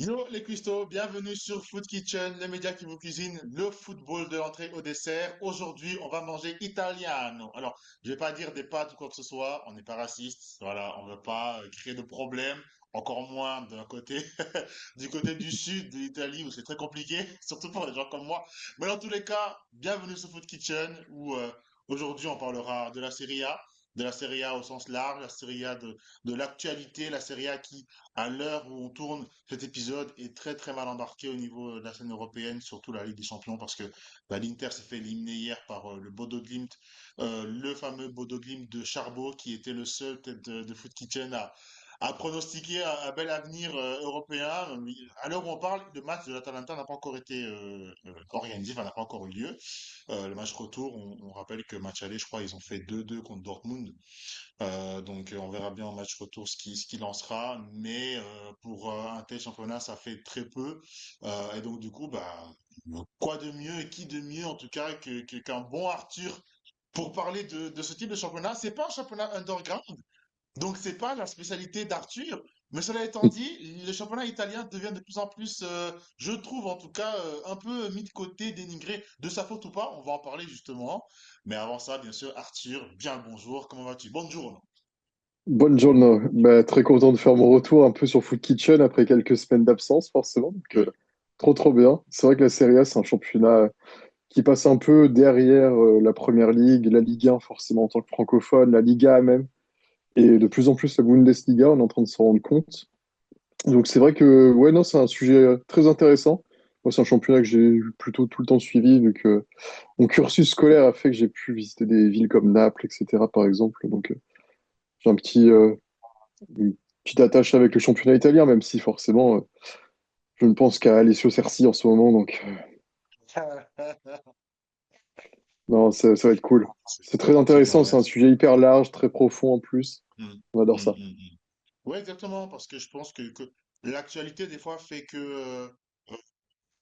Yo les cuistots, bienvenue sur Food Kitchen, le média qui vous cuisine le football de l'entrée au dessert. Aujourd'hui, on va manger italiano. Alors, je vais pas dire des pâtes ou quoi que ce soit, on n'est pas raciste, voilà, on veut pas créer de problèmes, encore moins d'un côté, du côté du sud de l'Italie où c'est très compliqué, surtout pour les gens comme moi. Mais dans tous les cas, bienvenue sur Food Kitchen où aujourd'hui on parlera de la Serie A au sens large, la Serie A de l'actualité, la Serie A qui à l'heure où on tourne cet épisode est très très mal embarqué au niveau de la scène européenne, surtout la Ligue des Champions, parce que l'Inter s'est fait éliminer hier par le Bodo Glimt, le fameux Bodo Glimt de Charbot, qui était le seul peut-être de Foot Kitchen à pronostiquer un bel avenir européen. À l'heure où on parle, le match de l'Atalanta n'a pas encore été organisé, enfin n'a pas encore eu lieu. Le match retour, on rappelle que match aller, je crois, ils ont fait 2-2 contre Dortmund. Donc on verra bien en match retour ce qui lancera, mais pour un tel championnat, ça fait très peu. Et donc du coup, bah, quoi de mieux et qui de mieux en tout cas qu'un bon Arthur pour parler de ce type de championnat. C'est pas un championnat underground, donc c'est pas la spécialité d'Arthur. Mais cela étant dit, le championnat italien devient de plus en plus, je trouve en tout cas, un peu mis de côté, dénigré, de sa faute ou pas, on va en parler justement. Mais avant ça, bien sûr, Arthur, bien le bonjour, comment vas-tu? Bonjour. Buongiorno, très content de faire mon retour un peu sur Food Kitchen après quelques semaines d'absence forcément. Trop bien. C'est vrai que la Serie A, c'est un championnat qui passe un peu derrière la Première Ligue, la Ligue 1 forcément en tant que francophone, la Liga même, et de plus en plus la Bundesliga, on est en train de s'en rendre compte. Donc c'est vrai que ouais, non, c'est un sujet très intéressant. Moi, c'est un championnat que j'ai plutôt tout le temps suivi, vu que mon cursus scolaire a fait que j'ai pu visiter des villes comme Naples, etc., par exemple. J'ai une petite attache avec le championnat italien, même si forcément, je ne pense qu'à Alessio Cerci en ce moment. Non, ça va être cool. C'est très C'est clair, intéressant. ouais. C'est un sujet hyper large, très profond en plus. Mm, On adore mm, ça. mm, mm. Ouais, exactement, parce que je pense que l'actualité, des fois, fait que,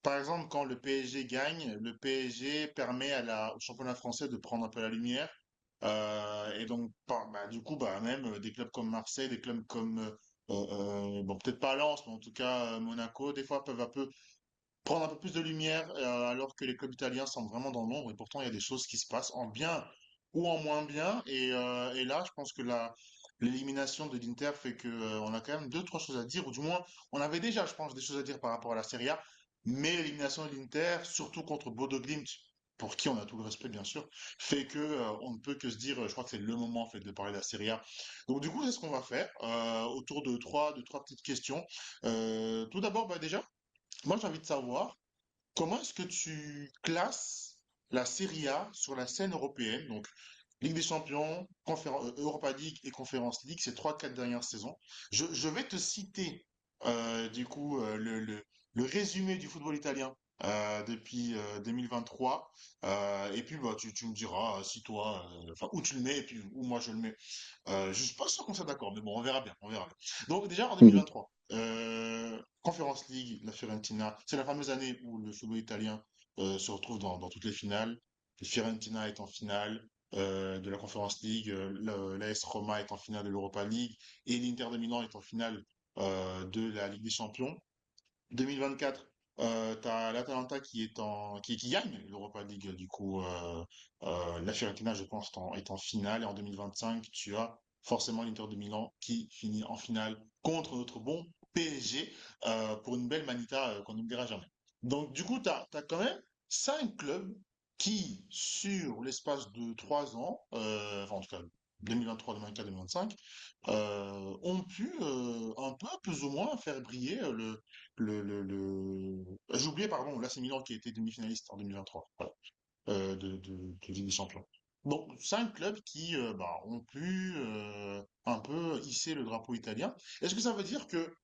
par exemple, quand le PSG gagne, le PSG permet au championnat français de prendre un peu la lumière. Et donc, du coup, bah, même des clubs comme Marseille, des clubs comme, bon, peut-être pas Lens, mais en tout cas Monaco, des fois peuvent un peu prendre un peu plus de lumière, alors que les clubs italiens sont vraiment dans l'ombre. Et pourtant, il y a des choses qui se passent en bien ou en moins bien. Et là, je pense que l'élimination de l'Inter fait que, on a quand même deux, trois choses à dire, ou du moins, on avait déjà, je pense, des choses à dire par rapport à la Serie A. Mais l'élimination de l'Inter, surtout contre Bodo Glimt, pour qui on a tout le respect, bien sûr, fait que, on ne peut que se dire, je crois que c'est le moment, en fait, de parler de la Serie A. Donc, du coup, c'est ce qu'on va faire, autour de trois petites questions. Tout d'abord, bah, déjà, moi, j'ai envie de savoir comment est-ce que tu classes la Serie A sur la scène européenne, donc Ligue des Champions, Europa League et Conference League, ces trois, quatre dernières saisons. Je vais te citer du coup le résumé du football italien depuis 2023. Et puis bah, tu me diras si toi, enfin où tu le mets et puis où moi je le mets. Je suis pas sûr qu'on soit d'accord, mais bon, on verra bien, on verra bien. Donc déjà en Mhm. 2023, Conference League, la Fiorentina, c'est la fameuse année où le football italien se retrouve dans toutes les finales. Le Fiorentina est en finale de la Conference League, l'AS Roma est en finale de l'Europa League et l'Inter de Milan est en finale de la Ligue des Champions. 2024, tu as l'Atalanta qui gagne l'Europa League, du coup, la Fiorentina, je pense, est en finale. Et en 2025, tu as forcément l'Inter de Milan qui finit en finale contre notre bon PSG pour une belle manita qu'on n'oubliera jamais. Donc, du coup, tu as quand même cinq clubs qui, sur l'espace de 3 ans, enfin, en tout cas, 2023, 2024, 2025, ont pu un peu, plus ou moins, faire briller j'ai oublié, pardon, là c'est Milan qui a été demi-finaliste en 2023, voilà, de Ligue des Champions. Donc, cinq clubs qui ont pu un peu hisser le drapeau italien. Est-ce que ça veut dire que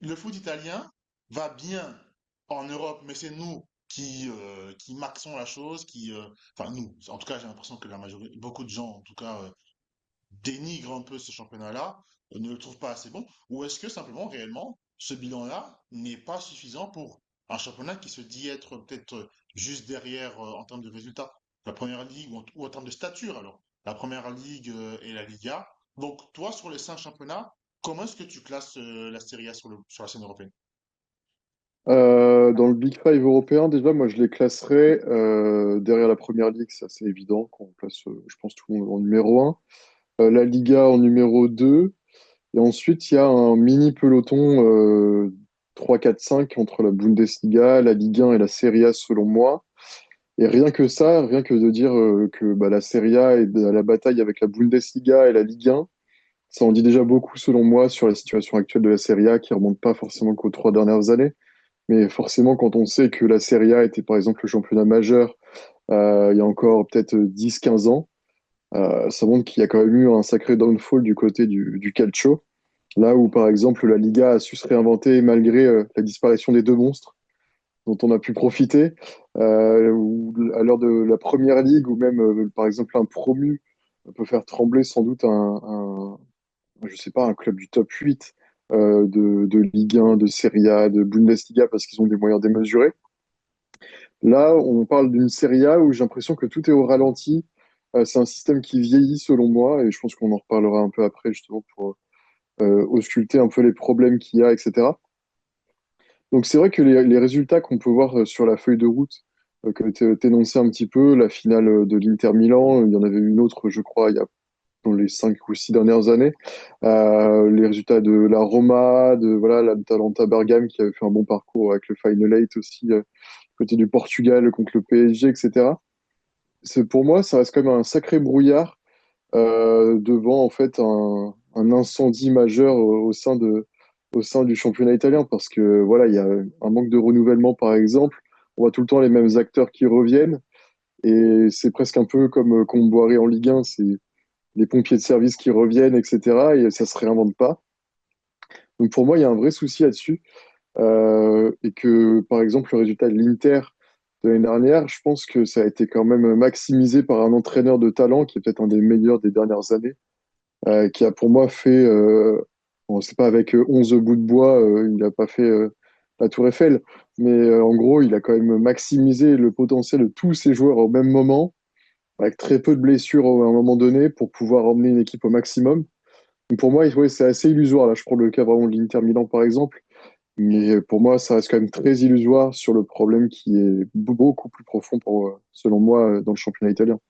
le foot italien va bien en Europe, mais c'est nous qui maxons la chose, enfin nous, en tout cas j'ai l'impression que la majorité, beaucoup de gens en tout cas dénigrent un peu ce championnat-là, ne le trouvent pas assez bon, ou est-ce que simplement, réellement, ce bilan-là n'est pas suffisant pour un championnat qui se dit être peut-être juste derrière en termes de résultats, la première ligue ou en termes de stature alors, la première ligue et la Liga. Donc toi, sur les cinq championnats, comment est-ce que tu classes la Serie A sur la scène européenne? Dans le Big Five européen, déjà, moi, je les classerais derrière la Première Ligue, ça c'est évident, qu'on place, je pense, tout le monde en numéro un. La Liga en numéro 2. Et ensuite, il y a un mini peloton 3, 4, 5 entre la Bundesliga, la Ligue 1 et la Serie A, selon moi. Et rien que ça, rien que de dire que bah, la Serie A est à la bataille avec la Bundesliga et la Ligue 1, ça en dit déjà beaucoup, selon moi, sur la situation actuelle de la Serie A, qui remonte pas forcément qu'aux 3 dernières années. Mais forcément, quand on sait que la Serie A était par exemple le championnat majeur il y a encore peut-être 10, 15 ans, ça montre qu'il y a quand même eu un sacré downfall du côté du calcio. Là où par exemple la Liga a su se réinventer malgré la disparition des deux monstres dont on a pu profiter, ou à l'heure de la première ligue, ou même par exemple un promu peut faire trembler sans doute je sais pas, un club du top 8 de Ligue 1, de Serie A, de Bundesliga, parce qu'ils ont des moyens démesurés. Là, on parle d'une Serie A où j'ai l'impression que tout est au ralenti. C'est un système qui vieillit selon moi, et je pense qu'on en reparlera un peu après justement pour ausculter un peu les problèmes qu'il y a, etc. Donc c'est vrai que les résultats qu'on peut voir sur la feuille de route, que tu énonçais un petit peu, la finale de l'Inter Milan, il y en avait une autre, je crois, il y a dans les 5 ou 6 dernières années. Les résultats de la Roma, de voilà, l'Atalanta Bergame qui avait fait un bon parcours avec le Final Eight aussi, côté du Portugal contre le PSG, etc. Pour moi, ça reste quand même un sacré brouillard devant en fait un incendie majeur au sein du championnat italien parce que voilà, il y a un manque de renouvellement par exemple. On voit tout le temps les mêmes acteurs qui reviennent et c'est presque un peu comme Comboiré en Ligue 1, c'est les pompiers de service qui reviennent, etc. Et ça se réinvente pas. Donc pour moi, il y a un vrai souci là-dessus. Et que par exemple, le résultat de l'Inter de l'année dernière, je pense que ça a été quand même maximisé par un entraîneur de talent qui est peut-être un des meilleurs des dernières années qui a pour moi fait, bon, c'est pas avec 11 bouts de bois, il n'a pas fait la Tour Eiffel, mais en gros, il a quand même maximisé le potentiel de tous ses joueurs au même moment, avec très peu de blessures à un moment donné, pour pouvoir emmener une équipe au maximum. Donc pour moi, ouais, c'est assez illusoire. Là, je prends le cas vraiment de l'Inter Milan, par exemple, mais pour moi, ça reste quand même très illusoire sur le problème qui est beaucoup plus profond, selon moi, dans le championnat italien,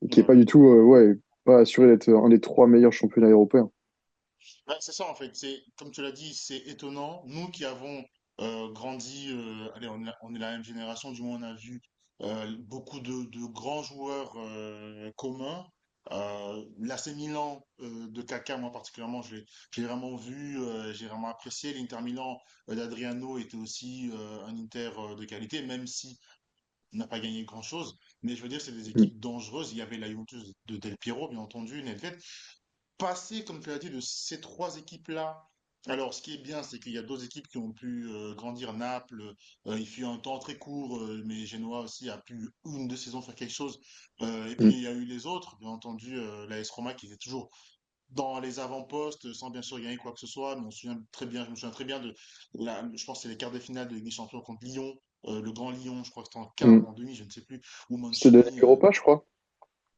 et qui est Ouais. pas du tout, ouais, pas assuré d'être un des 3 meilleurs championnats européens. Ouais, c'est ça en fait, c'est comme tu l'as dit, c'est étonnant. Nous qui avons grandi, allez, on est la même génération, du moins on a vu beaucoup de grands joueurs communs. L'AC Milan de Kaka, moi particulièrement, j'ai vraiment vu, j'ai vraiment apprécié. L'Inter Milan d'Adriano était aussi un Inter de qualité, même si on n'a pas gagné grand-chose. Mais je veux dire, c'est des Mm. équipes dangereuses. Il y avait la Juventus de Del Piero, bien entendu, Nedved. Passer, comme tu l'as dit, de ces trois équipes-là. Alors, ce qui est bien, c'est qu'il y a d'autres équipes qui ont pu grandir. Naples, il fut un temps très court, mais Genoa aussi a pu une deux saisons faire quelque chose. Et puis, Mm. il y a eu les autres, bien entendu, la l'AS Roma qui était toujours dans les avant-postes, sans bien sûr gagner quoi que ce soit. Mais on se souvient très bien, je me souviens très bien je pense que c'est les quarts de finale de Ligue des Champions contre Lyon, le Grand Lyon, je crois que c'était en quart ou Mm. en demi, je ne sais plus, où C'était la Ligue Mancini. Europa, je crois.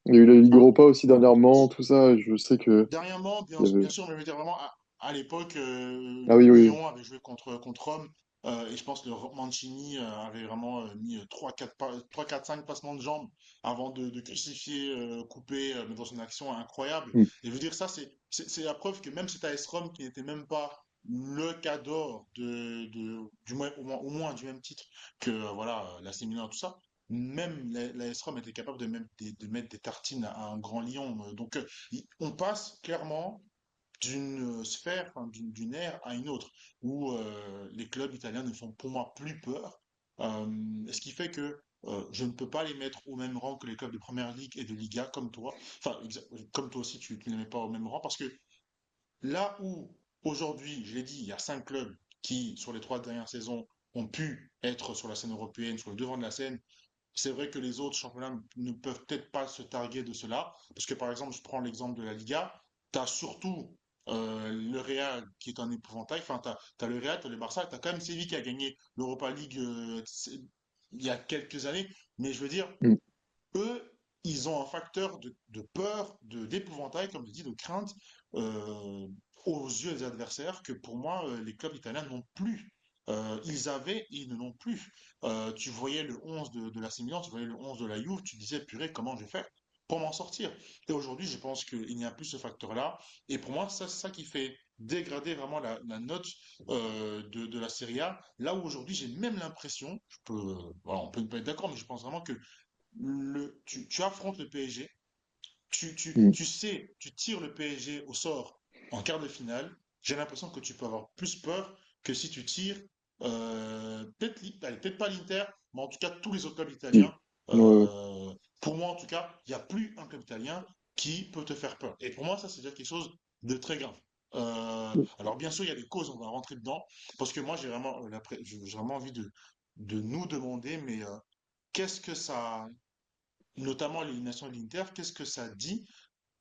Il y a eu la Ligue Alors, Europa aussi dernièrement, tout ça. Je sais que dernièrement, il y bien avait. sûr, mais je veux dire vraiment, à l'époque, Ah oui, oui, oui. Lyon avait joué contre Rome, et je pense que Mancini avait vraiment mis 3, 4, 5 passements de jambes avant de crucifier, couper, mais dans une action incroyable. Mm. Et je veux dire, ça, c'est la preuve que même cet AS Rome, qui n'était même pas le cadre du moins, au moins du même titre que voilà, l'AC Milan, tout ça, même l'AS Rome était capable de mettre des tartines à un grand Lyon. Donc, on passe clairement d'une sphère, enfin, d'une ère à une autre, où les clubs italiens ne font pour moi plus peur. Ce qui fait que je ne peux pas les mettre au même rang que les clubs de Première Ligue et de Liga, comme toi. Enfin, comme toi aussi, tu ne les mets pas au même rang, parce que là où aujourd'hui, je l'ai dit, il y a 5 clubs qui, sur les 3 dernières saisons, ont pu être sur la scène européenne, sur le devant de la scène. C'est vrai que les autres championnats ne peuvent peut-être pas se targuer de cela, parce que par exemple, je prends l'exemple de la Liga, tu as surtout le Real qui est un épouvantail, enfin, tu as le Real, tu as le Barça, tu as quand même Séville qui a gagné l'Europa League il y a quelques années, mais je veux dire, Mm. eux, ils ont un facteur de peur, d'épouvantail, comme je dis, de crainte euh, aux yeux des adversaires que pour moi, les clubs italiens n'ont plus. ils avaient, ils ne l'ont plus. Tu voyais le 11 de l'AC Milan, tu voyais le 11 de la Juve, tu disais, purée, comment je vais faire pour m'en sortir? Et aujourd'hui, je pense qu'il n'y a plus ce facteur-là. Et pour moi, ça, c'est ça qui fait dégrader vraiment la note de la Serie A. Là où aujourd'hui, j'ai même l'impression, voilà, on peut ne pas être d'accord, mais je pense vraiment que tu affrontes le PSG, Mm. tu sais, tu tires le PSG au sort en quart de finale, j'ai l'impression que tu peux avoir plus peur que si tu tires allez, peut-être pas l'Inter, mais en tout cas tous les autres clubs Mm. italiens. Ouais. euh, pour moi, en tout cas, il n'y a plus un club italien qui peut te faire peur. Et pour moi, ça, c'est déjà quelque chose de très grave. Alors, bien sûr, il y a des causes, on va rentrer dedans, parce que moi, j'ai vraiment envie de nous demander, mais qu'est-ce que ça, notamment l'élimination de l'Inter, qu'est-ce que ça dit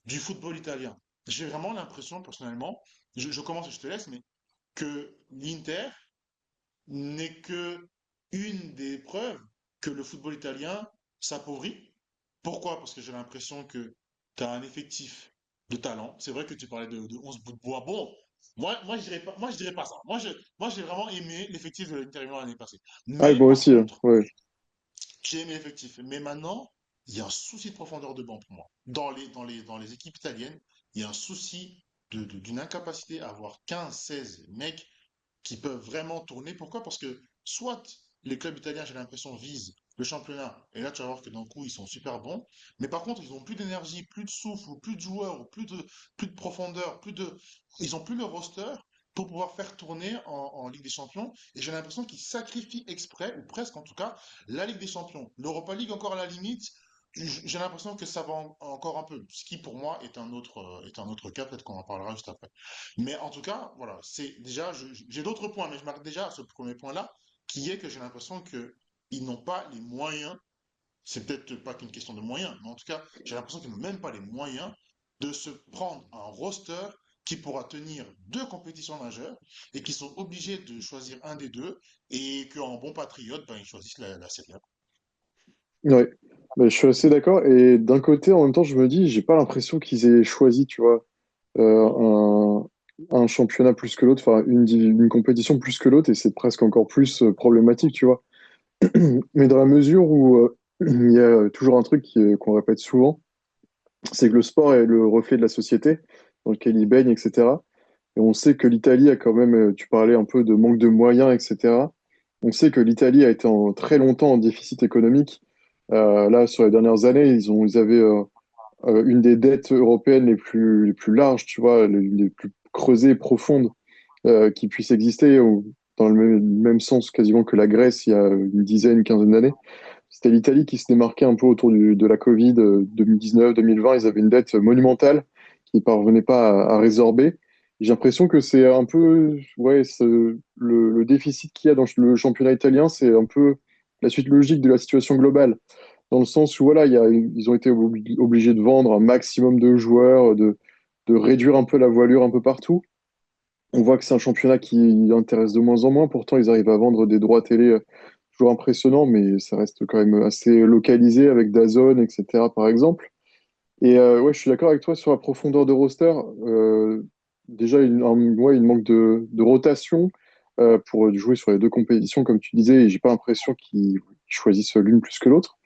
du football italien? J'ai vraiment l'impression, personnellement, je commence et je te laisse, mais que l'Inter n'est que une des preuves que le football italien s'appauvrit. Pourquoi? Parce que j'ai l'impression que tu as un effectif de talent. C'est vrai que tu parlais de 11 bouts de bois. Bon, moi, je dirais pas ça. Moi, j'ai vraiment aimé l'effectif de l'Inter Milan l'année passée. Ah, Mais moi par aussi, hein. contre, Ouais. j'ai aimé l'effectif. Mais maintenant, il y a un souci de profondeur de banc pour moi. Dans les équipes italiennes, il y a un souci d'une incapacité à avoir 15, 16 mecs qui peuvent vraiment tourner. Pourquoi? Parce que soit les clubs italiens, j'ai l'impression, visent le championnat, et là tu vas voir que d'un coup ils sont super bons, mais par contre ils n'ont plus d'énergie, plus de souffle, ou plus de joueurs, ou plus de profondeur, ils n'ont plus le roster pour pouvoir faire tourner en Ligue des Champions, et j'ai l'impression qu'ils sacrifient exprès, ou presque en tout cas, la Ligue des Champions. L'Europa League encore à la limite, j'ai l'impression que ça va encore un peu, ce qui pour moi est un autre cas, peut-être qu'on en parlera juste après. Mais en tout cas, voilà, c'est déjà, j'ai d'autres points, mais je marque déjà ce premier point-là, qui est que j'ai l'impression que ils n'ont pas les moyens, c'est peut-être pas qu'une question de moyens, mais en tout cas, j'ai l'impression qu'ils n'ont même pas les moyens de se prendre un roster qui pourra tenir deux compétitions majeures et qui sont obligés de choisir un des deux et qu'en bon patriote, ben, ils choisissent la Serie A. Ouais. Bah, je suis assez d'accord. Et d'un côté, en même temps, je me dis, j'ai pas l'impression qu'ils aient choisi, tu vois, un championnat plus que l'autre, enfin, une compétition plus que l'autre, et c'est presque encore plus problématique, tu vois. Mais dans la mesure où il y a toujours un truc qu'on répète souvent, c'est que le sport est le reflet de la société dans lequel il baigne, etc. Et on sait que l'Italie a quand même, tu parlais un peu de manque de moyens, etc. On sait que l'Italie a été très longtemps en déficit économique. Là, sur les dernières années, ils avaient une des dettes européennes les plus larges, tu vois, les plus creusées et profondes qui puissent exister, dans le même sens quasiment que la Grèce il y a une dizaine, une quinzaine d'années. C'était l'Italie qui se démarquait un peu autour de la Covid 2019-2020. Ils avaient une dette monumentale qu'ils ne parvenaient pas à résorber. J'ai l'impression que c'est un peu, ouais, le déficit qu'il y a dans le championnat italien, c'est un peu la suite logique de la situation globale, dans le sens où voilà, ils ont été obligés de vendre un maximum de joueurs, de réduire un peu la voilure un peu partout. On voit que c'est un championnat qui intéresse de moins en moins. Pourtant, ils arrivent à vendre des droits télé toujours impressionnants, mais ça reste quand même assez localisé avec DAZN, etc., par exemple. Et ouais, je suis d'accord avec toi sur la profondeur de roster. Déjà, ouais, il manque de rotation pour jouer sur les deux compétitions, comme tu disais, et j'ai pas l'impression qu'ils choisissent l'une plus que l'autre.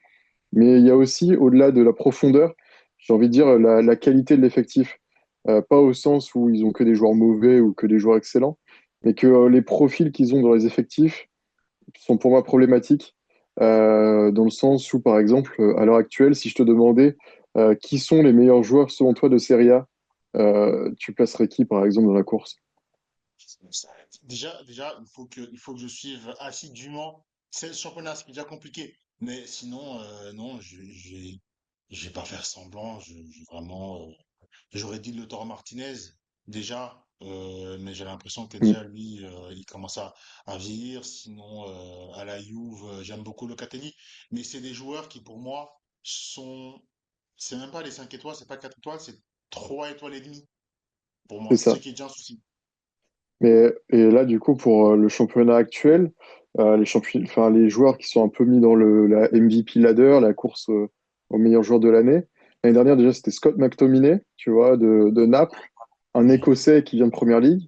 Mais il y a aussi, au-delà de la profondeur, j'ai envie de dire la qualité de l'effectif. Pas au sens où ils ont que des joueurs mauvais ou que des joueurs excellents, mais que les profils qu'ils ont dans les effectifs sont pour moi problématiques. Dans le sens où, par exemple, à l'heure actuelle, si je te demandais qui sont les meilleurs joueurs selon toi de Serie A, tu placerais qui, par exemple, dans la course? Déjà, il faut que je suive assidûment. C'est le championnat, c'est déjà compliqué. Mais sinon, non, je vais pas faire semblant. Vraiment, j'aurais dit le Toro Martinez déjà, mais j'ai l'impression que Mm. déjà lui, il commence à vieillir. Sinon, à la Juve, j'aime beaucoup Locatelli. Mais c'est des joueurs qui, pour moi, sont, c'est même pas les 5 étoiles, c'est pas 4 étoiles, c'est 3 étoiles et demie pour C'est moi. Ce ça. qui est déjà un souci. Mais, et là, du coup, pour le championnat actuel, enfin, les joueurs qui sont un peu mis dans la MVP ladder, la course au meilleur joueur de l'année. L'année dernière, déjà, c'était Scott McTominay, tu vois, de Naples, un Oui. Écossais qui vient de Première Ligue.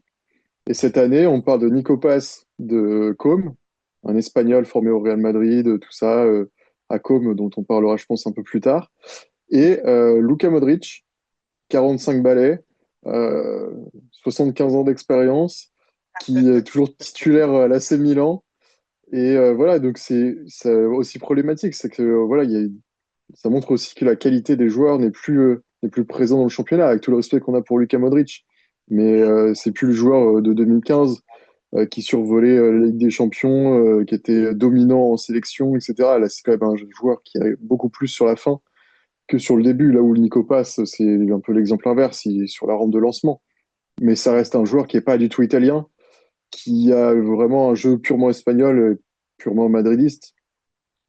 Et cette année, on parle de Nico Pass de Côme, un Espagnol formé au Real Madrid, tout ça, à Côme, dont on parlera, je pense, un peu plus tard. Et Luka Modric, 45 balais, euh, 75 ans d'expérience, qui est toujours titulaire à l'AC Milan. Et voilà, donc c'est aussi problématique, c'est que voilà, ça montre aussi que la qualité des joueurs n'est plus présente dans le championnat, avec tout le respect qu'on a pour Luka Modric. Mais c'est plus le joueur de 2015 qui survolait la Ligue des Champions, qui était dominant en sélection, etc. Là, c'est quand même un joueur qui est beaucoup plus sur la fin que sur le début, là où le Nico passe, c'est un peu l'exemple inverse, il est sur la rampe de lancement. Mais ça reste un joueur qui n'est pas du tout italien, qui a vraiment un jeu purement espagnol, purement madridiste.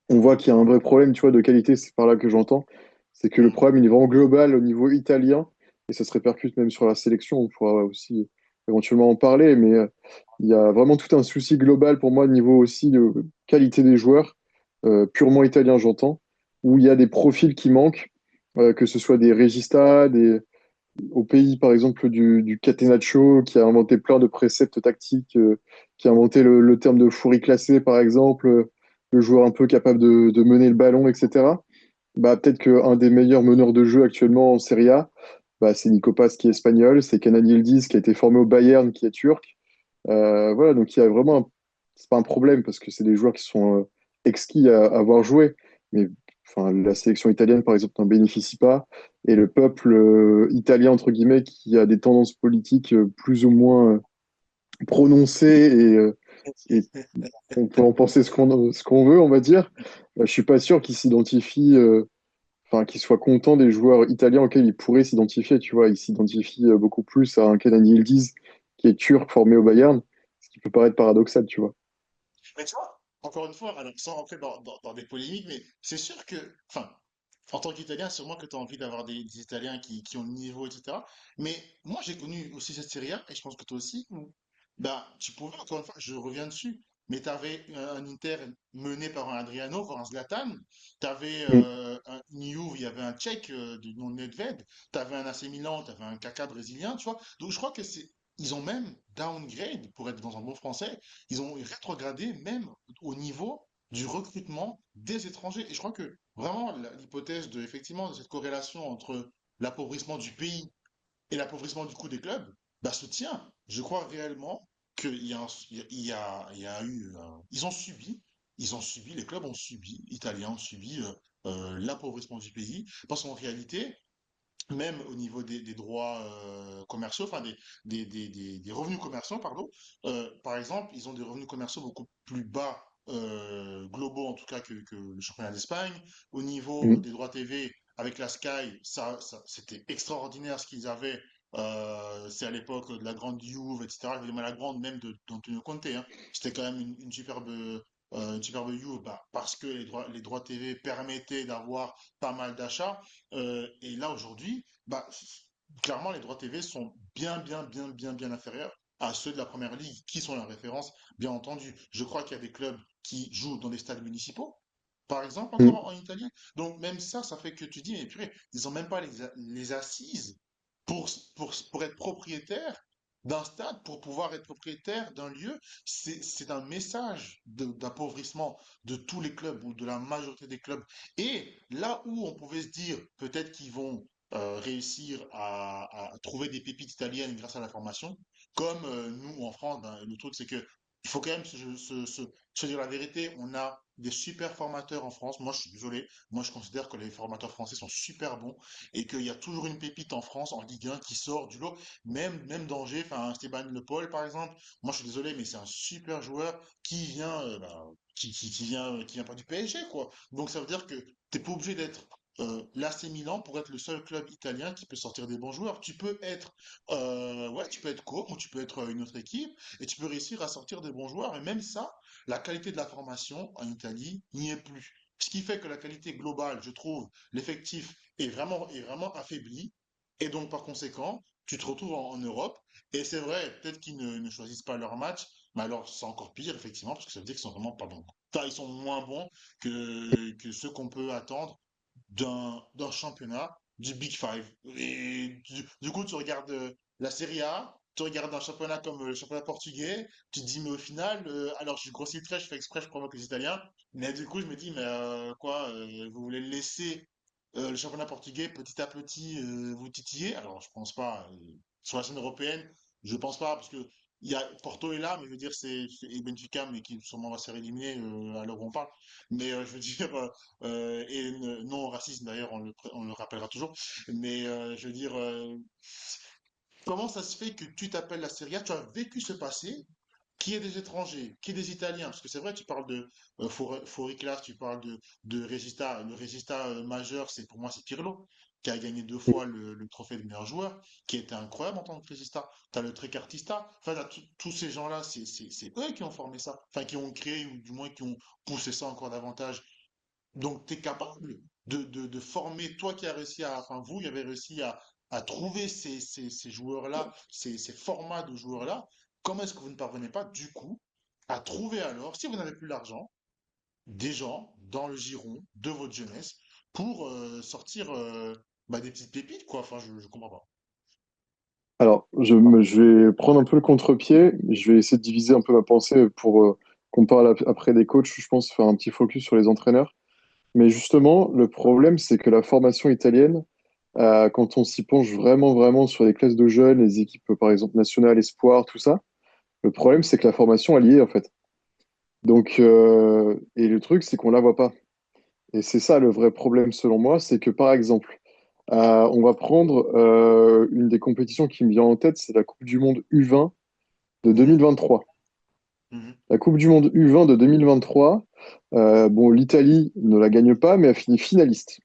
On voit qu'il y a un vrai problème, tu vois, de qualité, c'est par là que j'entends. C'est que le Mm. problème, il est vraiment global au niveau italien, et ça se répercute même sur la sélection. On pourra aussi éventuellement en parler, mais il y a vraiment tout un souci global pour moi au niveau aussi de qualité des joueurs, purement italien, j'entends, où il y a des profils qui manquent, que ce soit des régistas, au pays, par exemple, du Catenaccio, qui a inventé plein de préceptes tactiques, qui a inventé le terme de fourri classé, par exemple, le joueur un peu capable de mener le ballon, etc. Bah, peut-être qu'un des meilleurs meneurs de jeu actuellement en Serie A, bah, c'est Nico Paz qui est espagnol, c'est Kenan Yildiz qui a été formé au Bayern qui est turc. Voilà, donc il y a vraiment c'est pas un problème parce que c'est des joueurs qui sont exquis à avoir joué. Mais enfin, la sélection italienne, par exemple, n'en bénéficie pas. Et le peuple italien, entre guillemets, qui a des tendances politiques plus ou moins prononcées et on peut en penser ce qu'on veut, on va dire. Je suis pas sûr qu'ils s'identifient, enfin, qu'ils soient contents des joueurs italiens auxquels ils pourraient s'identifier, tu vois. Ils s'identifient beaucoup plus à un Kenan Yildiz qui est turc formé au Bayern, ce qui peut paraître paradoxal, tu vois. Mais tu vois, encore une fois, alors sans rentrer dans des polémiques, mais c'est sûr que, enfin, en tant qu'Italien, sûrement que tu as envie d'avoir des Italiens qui ont le niveau, etc. Mais moi, j'ai connu aussi cette Serie A, et je pense que toi aussi, où, bah, tu pouvais, encore une fois, je reviens dessus, mais tu avais un Inter mené par un Adriano, par un Zlatan, tu avais Mm. une Juve, il y avait un Tchèque du nom de Nedved, tu avais un AC Milan, tu avais un Kaká brésilien, tu vois. Donc je crois que c'est. Ils ont même downgrade, pour être dans un bon français, ils ont rétrogradé même au niveau du recrutement des étrangers. Et je crois que vraiment l'hypothèse de, effectivement, de cette corrélation entre l'appauvrissement du pays et l'appauvrissement du coût des clubs, bah, se tient. Je crois réellement qu'il y a, il y a eu, ils ont subi, les clubs ont subi, italiens ont subi l'appauvrissement du pays, parce qu'en réalité, même au niveau des droits commerciaux, enfin des revenus commerciaux, pardon. Par exemple, ils ont des revenus commerciaux beaucoup plus bas, globaux en tout cas que le championnat d'Espagne. Au niveau Mm. des droits TV, avec la Sky, c'était extraordinaire ce qu'ils avaient. C'est à l'époque de la grande Juve, etc. Évidemment, la grande même d'Antonio Conte, hein. C'était quand même une superbe Juve, bah, parce que les droits TV permettaient d'avoir pas mal d'achats. Et là, aujourd'hui, bah, clairement, les droits TV sont bien inférieurs à ceux de la première ligue, qui sont la référence, bien entendu. Je crois qu'il y a des clubs qui jouent dans des stades municipaux, par exemple, Mm. encore en Italie. Donc, même ça fait que tu dis, mais purée, ils n'ont même pas les assises pour être propriétaire d'un stade, pour pouvoir être propriétaire d'un lieu. C'est un message d'appauvrissement de tous les clubs ou de la majorité des clubs. Et là où on pouvait se dire peut-être qu'ils vont réussir à trouver des pépites italiennes grâce à la formation, comme nous en France, ben, le truc c'est que il faut quand même se dire la vérité, on a des super formateurs en France. Moi, je suis désolé. Moi, je considère que les formateurs français sont super bons et qu'il y a toujours une pépite en France, en Ligue 1, qui sort du lot. Même d'Angers, enfin, Stéphane Le Paul, par exemple. Moi, je suis désolé, mais c'est un super joueur qui vient, bah, qui vient pas du PSG, quoi. Donc, ça veut dire que t'es pas obligé d'être l'AC Milan pour être le seul club italien qui peut sortir des bons joueurs. Tu peux être, ouais, tu peux être Como ou tu peux être une autre équipe et tu peux réussir à sortir des bons joueurs. Et même ça, la qualité de la formation en Italie n'y est plus. Ce qui fait que la qualité globale, je trouve, l'effectif est vraiment affaibli. Et donc, par conséquent, tu te retrouves en Europe. Et c'est vrai, peut-être qu'ils ne choisissent pas leur match, mais alors c'est encore pire, effectivement, parce que ça veut dire qu'ils sont vraiment pas bons. Enfin, ils sont moins bons que ceux qu'on peut attendre d'un championnat du Big Five. Et du coup, tu regardes la Serie A, tu regardes un championnat comme le championnat portugais, tu te dis, mais au final, alors je grossis le trait, je fais exprès, je provoque les Italiens, mais du coup, je me dis, mais quoi, vous voulez laisser le championnat portugais petit à petit vous titiller? Alors, je pense pas. Sur la scène européenne, je pense pas, parce que Porto est là, mais je veux dire, et Benfica, mais qui sûrement va se faire éliminer à l'heure où on parle. Mais je veux dire, non raciste d'ailleurs, on le rappellera toujours. Mais je veux dire, comment ça se fait que tu t'appelles la Serie A? Tu as vécu ce passé, qui est des étrangers, qui est des Italiens, parce que c'est vrai, tu parles de Foriclas, tu parles de Regista. Le Regista majeur, pour moi, c'est Pirlo, qui a gagné 2 fois le trophée de meilleur joueur, qui était incroyable en tant que Regista. Tu as le Trecartista, enfin, tous ces gens-là, c'est eux qui ont formé ça, enfin, qui ont créé, ou du moins qui ont poussé ça encore davantage. Donc, tu es capable de former, toi qui as réussi enfin, vous, qui avez réussi à trouver ces joueurs-là, ces formats de joueurs-là. Comment est-ce que vous ne parvenez pas, du coup, à trouver alors, si vous n'avez plus l'argent, des gens dans le giron de votre jeunesse pour sortir des petites pépites, quoi. Enfin, je comprends pas. Alors, je vais prendre un peu le contre-pied. Je vais essayer de diviser un peu ma pensée pour qu'on parle après des coachs. Je pense faire un petit focus sur les entraîneurs. Mais justement, le problème, c'est que la formation italienne, quand on s'y penche vraiment, vraiment sur les classes de jeunes, les équipes, par exemple, nationales, espoir, tout ça, le problème, c'est que la formation, elle y est, en fait. Donc, et le truc, c'est qu'on la voit pas. Et c'est ça le vrai problème, selon moi, c'est que, par exemple, on va prendre une des compétitions qui me vient en tête, c'est la Coupe du Monde U20 de Mhm, 2023. mhm, La Coupe du Monde U20 de 2023, bon, l'Italie ne la gagne pas, mais a fini finaliste.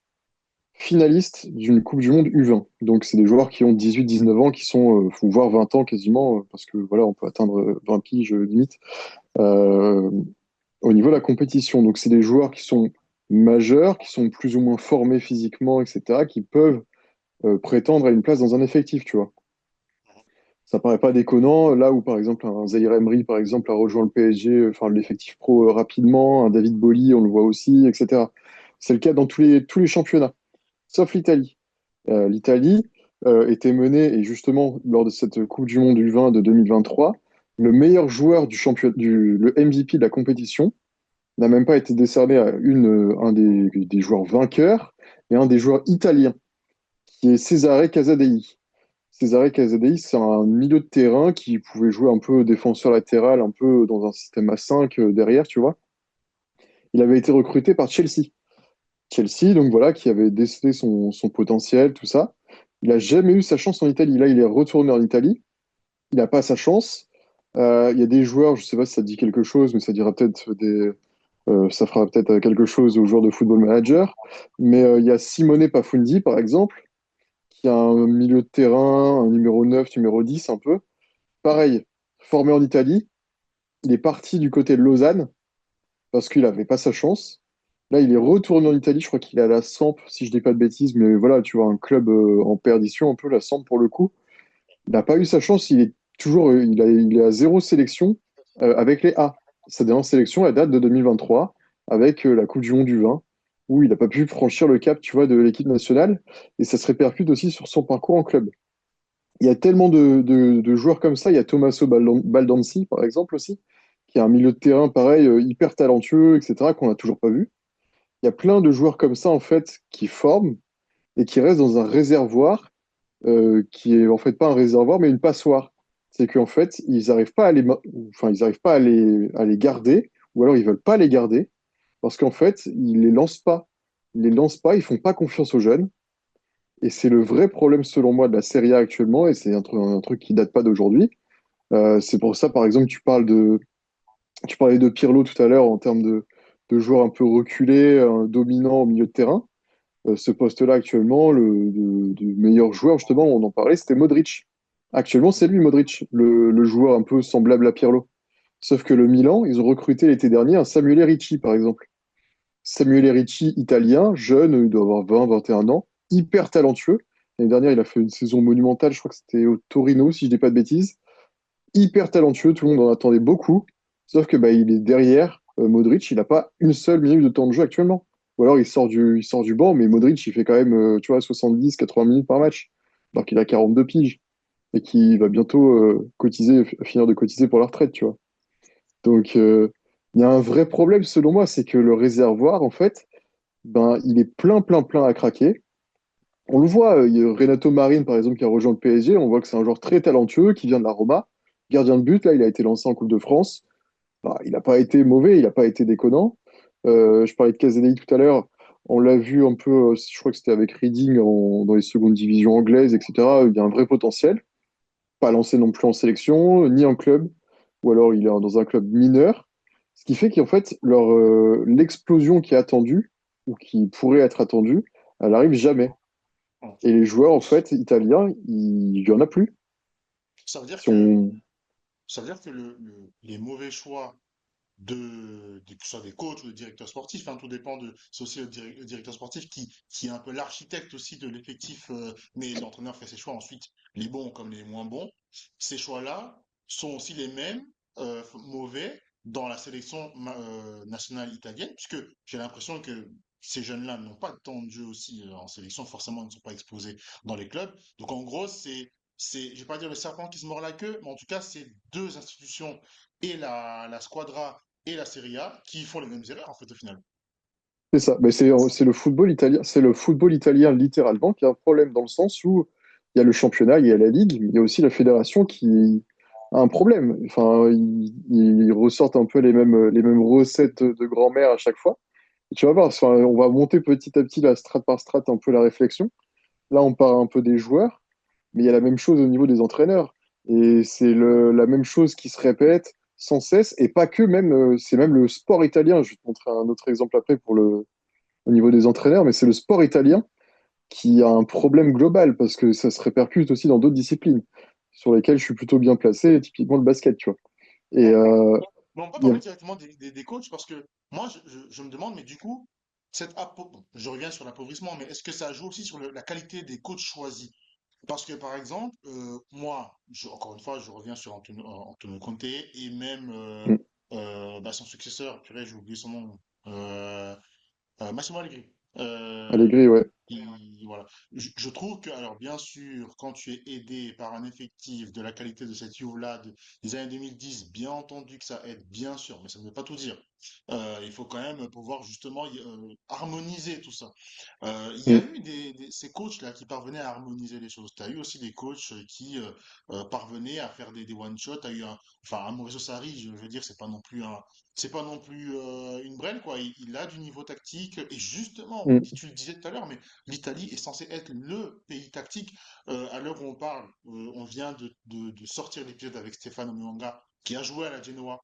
Finaliste d'une Coupe du Monde U20. Donc, c'est des joueurs qui ont 18-19 ans, qui sont, voire 20 ans quasiment, parce que voilà, on peut atteindre 20 piges limite, euh, au niveau de la compétition. Donc, c'est des joueurs qui sont majeurs, qui sont plus ou moins formés physiquement, etc., qui peuvent prétendre à une place dans un effectif, tu vois. Ça paraît pas déconnant, là où par exemple un Zaïre Emery, par exemple, a rejoint le PSG, enfin l'effectif pro rapidement, un David Bolly, on le voit aussi, etc. C'est le cas dans tous les championnats, sauf l'Italie. L'Italie était menée, et justement, lors de cette Coupe du Monde U20 de 2023, le meilleur joueur du championnat, le MVP de la compétition, n'a même pas été décerné à un des joueurs vainqueurs, et un des joueurs italiens, qui est Cesare Casadei. Cesare Casadei, c'est un milieu de terrain qui pouvait jouer un peu défenseur latéral, un peu dans un système à 5 derrière, tu vois. Il avait été recruté par Chelsea. Chelsea, donc voilà, qui avait décelé son potentiel, tout ça. Il n'a jamais eu sa chance en Italie. Là, il est retourné en Italie. Il n'a pas sa chance. Il y a des joueurs, je ne sais pas si ça te dit quelque chose, mais ça fera peut-être quelque chose aux joueurs de Football Manager. Mais il y a Simone Pafundi, par exemple, qui a un milieu de terrain, un numéro 9, numéro 10, un peu. Pareil, formé en Italie. Il est parti du côté de Lausanne parce qu'il n'avait pas sa chance. Là, il est retourné en Italie. Je crois qu'il est à la Samp, si je dis pas de bêtises, mais voilà, tu vois, un club en perdition, un peu la Samp pour le coup. Il n'a pas eu sa chance. Il est toujours, il est à zéro sélection avec les A. Sa dernière sélection, elle date de 2023 avec la Coupe du Monde du 20, où il n'a pas pu franchir le cap, tu vois, de l'équipe nationale. Et ça se répercute aussi sur son parcours en club. Il y a tellement de joueurs comme ça. Il y a Tommaso Baldanzi, par exemple, aussi, qui est un milieu de terrain, pareil, hyper talentueux, etc., qu'on n'a toujours pas vu. Il y a plein de joueurs comme ça, en fait, qui forment et qui restent dans un réservoir qui est en fait pas un réservoir, mais une passoire. C'est qu'en fait, ils n'arrivent pas enfin, ils arrivent pas à les garder, ou alors ils veulent pas les garder, parce qu'en fait, ils les lancent pas. Ils les lancent pas, ils font pas confiance aux jeunes. Et c'est le vrai problème, selon moi, de la Serie A actuellement, et c'est un truc qui date pas d'aujourd'hui. C'est pour ça, par exemple, tu parlais de Pirlo tout à l'heure en termes de joueur un peu reculé, dominant au milieu de terrain. Ce poste-là, actuellement, le meilleur joueur, justement, on en parlait, c'était Modric. Actuellement, c'est lui, Modric, le joueur un peu semblable à Pirlo. Sauf que le Milan, ils ont recruté l'été dernier un Samuel Ricci, par exemple. Samuel Ricci, italien, jeune, il doit avoir 20, 21 ans, hyper talentueux. L'année dernière, il a fait une saison monumentale, je crois que c'était au Torino, si je dis pas de bêtises. Hyper talentueux, tout le monde en attendait beaucoup. Sauf que bah, il est derrière Modric, il n'a pas une seule minute de temps de jeu actuellement. Ou alors il sort du banc, mais Modric, il fait quand même tu vois, 70, 80 minutes par match, alors qu'il a 42 piges. et qui va bientôt finir de cotiser pour la retraite, tu vois. Donc, il y a un vrai problème selon moi, c'est que le réservoir, en fait, ben, il est plein, plein, plein à craquer. On le voit, il y a Renato Marin, par exemple, qui a rejoint le PSG. On voit que c'est un joueur très talentueux qui vient de la Roma. Gardien de but, là, il a été lancé en Coupe de France. Bah, il n'a pas été mauvais, il n'a pas été déconnant. Je parlais de Casadei tout à l'heure. On l'a vu un peu, je crois que c'était avec Reading dans les secondes divisions anglaises, etc. Il y a un vrai potentiel. Pas lancé non plus en sélection, ni en club, ou alors il est dans un club mineur. Ce qui fait qu'en fait, l'explosion qui est attendue, ou qui pourrait être attendue, elle arrive jamais. Bon. Et les joueurs, en fait, italiens, il y en a plus. Ça veut dire Si que, on... ça veut dire que les mauvais choix que ce soit des coachs ou des directeurs sportifs, hein, tout dépend c'est aussi le directeur sportif qui est un peu l'architecte aussi de l'effectif, mais l'entraîneur fait ses choix ensuite, les bons comme les moins bons. Ces choix-là sont aussi les mêmes, mauvais, dans la sélection nationale italienne, puisque j'ai l'impression que ces jeunes-là n'ont pas de temps de jeu aussi en sélection, forcément ils ne sont pas exposés dans les clubs. Donc en gros, je vais pas dire le serpent qui se mord la queue, mais en tout cas, c'est deux institutions et la Squadra et la Serie A qui font les mêmes erreurs en fait au final. C'est ça. Mais c'est le football italien, c'est le football italien littéralement qui a un problème dans le sens où il y a le championnat, il y a la ligue, mais il y a aussi la fédération qui a un problème. Enfin, ils ressortent un peu les mêmes recettes de grand-mère à chaque fois. Et tu vas voir, enfin, on va monter petit à petit, la strate par strate, un peu la réflexion. Là, on part un peu des joueurs, mais il y a la même chose au niveau des entraîneurs. Et c'est la même chose qui se répète sans cesse, et pas que, même, c'est même le sport italien. Je vais te montrer un autre exemple après au niveau des entraîneurs, mais c'est le sport italien qui a un problème global, parce que ça se répercute aussi dans d'autres disciplines, sur lesquelles je suis plutôt bien placé, typiquement le basket, tu vois. Et Bon, mais on peut pas il y a- parler directement des coachs parce que moi je me demande, mais du coup, bon, je reviens sur l'appauvrissement, mais est-ce que ça joue aussi sur la qualité des coachs choisis? Parce que par exemple, moi, encore une fois, je reviens sur Antonio Conte et même bah, son successeur, purée, j'ai oublié son nom. Euh, Massimo Allegri. Allegri, ouais. Voilà. Je trouve que, alors bien sûr, quand tu es aidé par un effectif de la qualité de cette Juve-là des années 2010, bien entendu que ça aide, bien sûr, mais ça ne veut pas tout dire. Il faut quand même pouvoir justement harmoniser tout ça. Il y a Mm. eu ces coachs-là qui parvenaient à harmoniser les choses. Tu as eu aussi des coachs qui parvenaient à faire des one-shots. Tu as eu un Maurizio Sarri, je veux dire, c'est pas non plus une brêle, quoi. Il a du niveau tactique. Et justement, Mm. tu le disais tout à l'heure, mais l'Italie est censée être le pays tactique. À l'heure où on parle, on vient de sortir l'épisode avec Stefano Mwanga, qui a joué à la Genoa,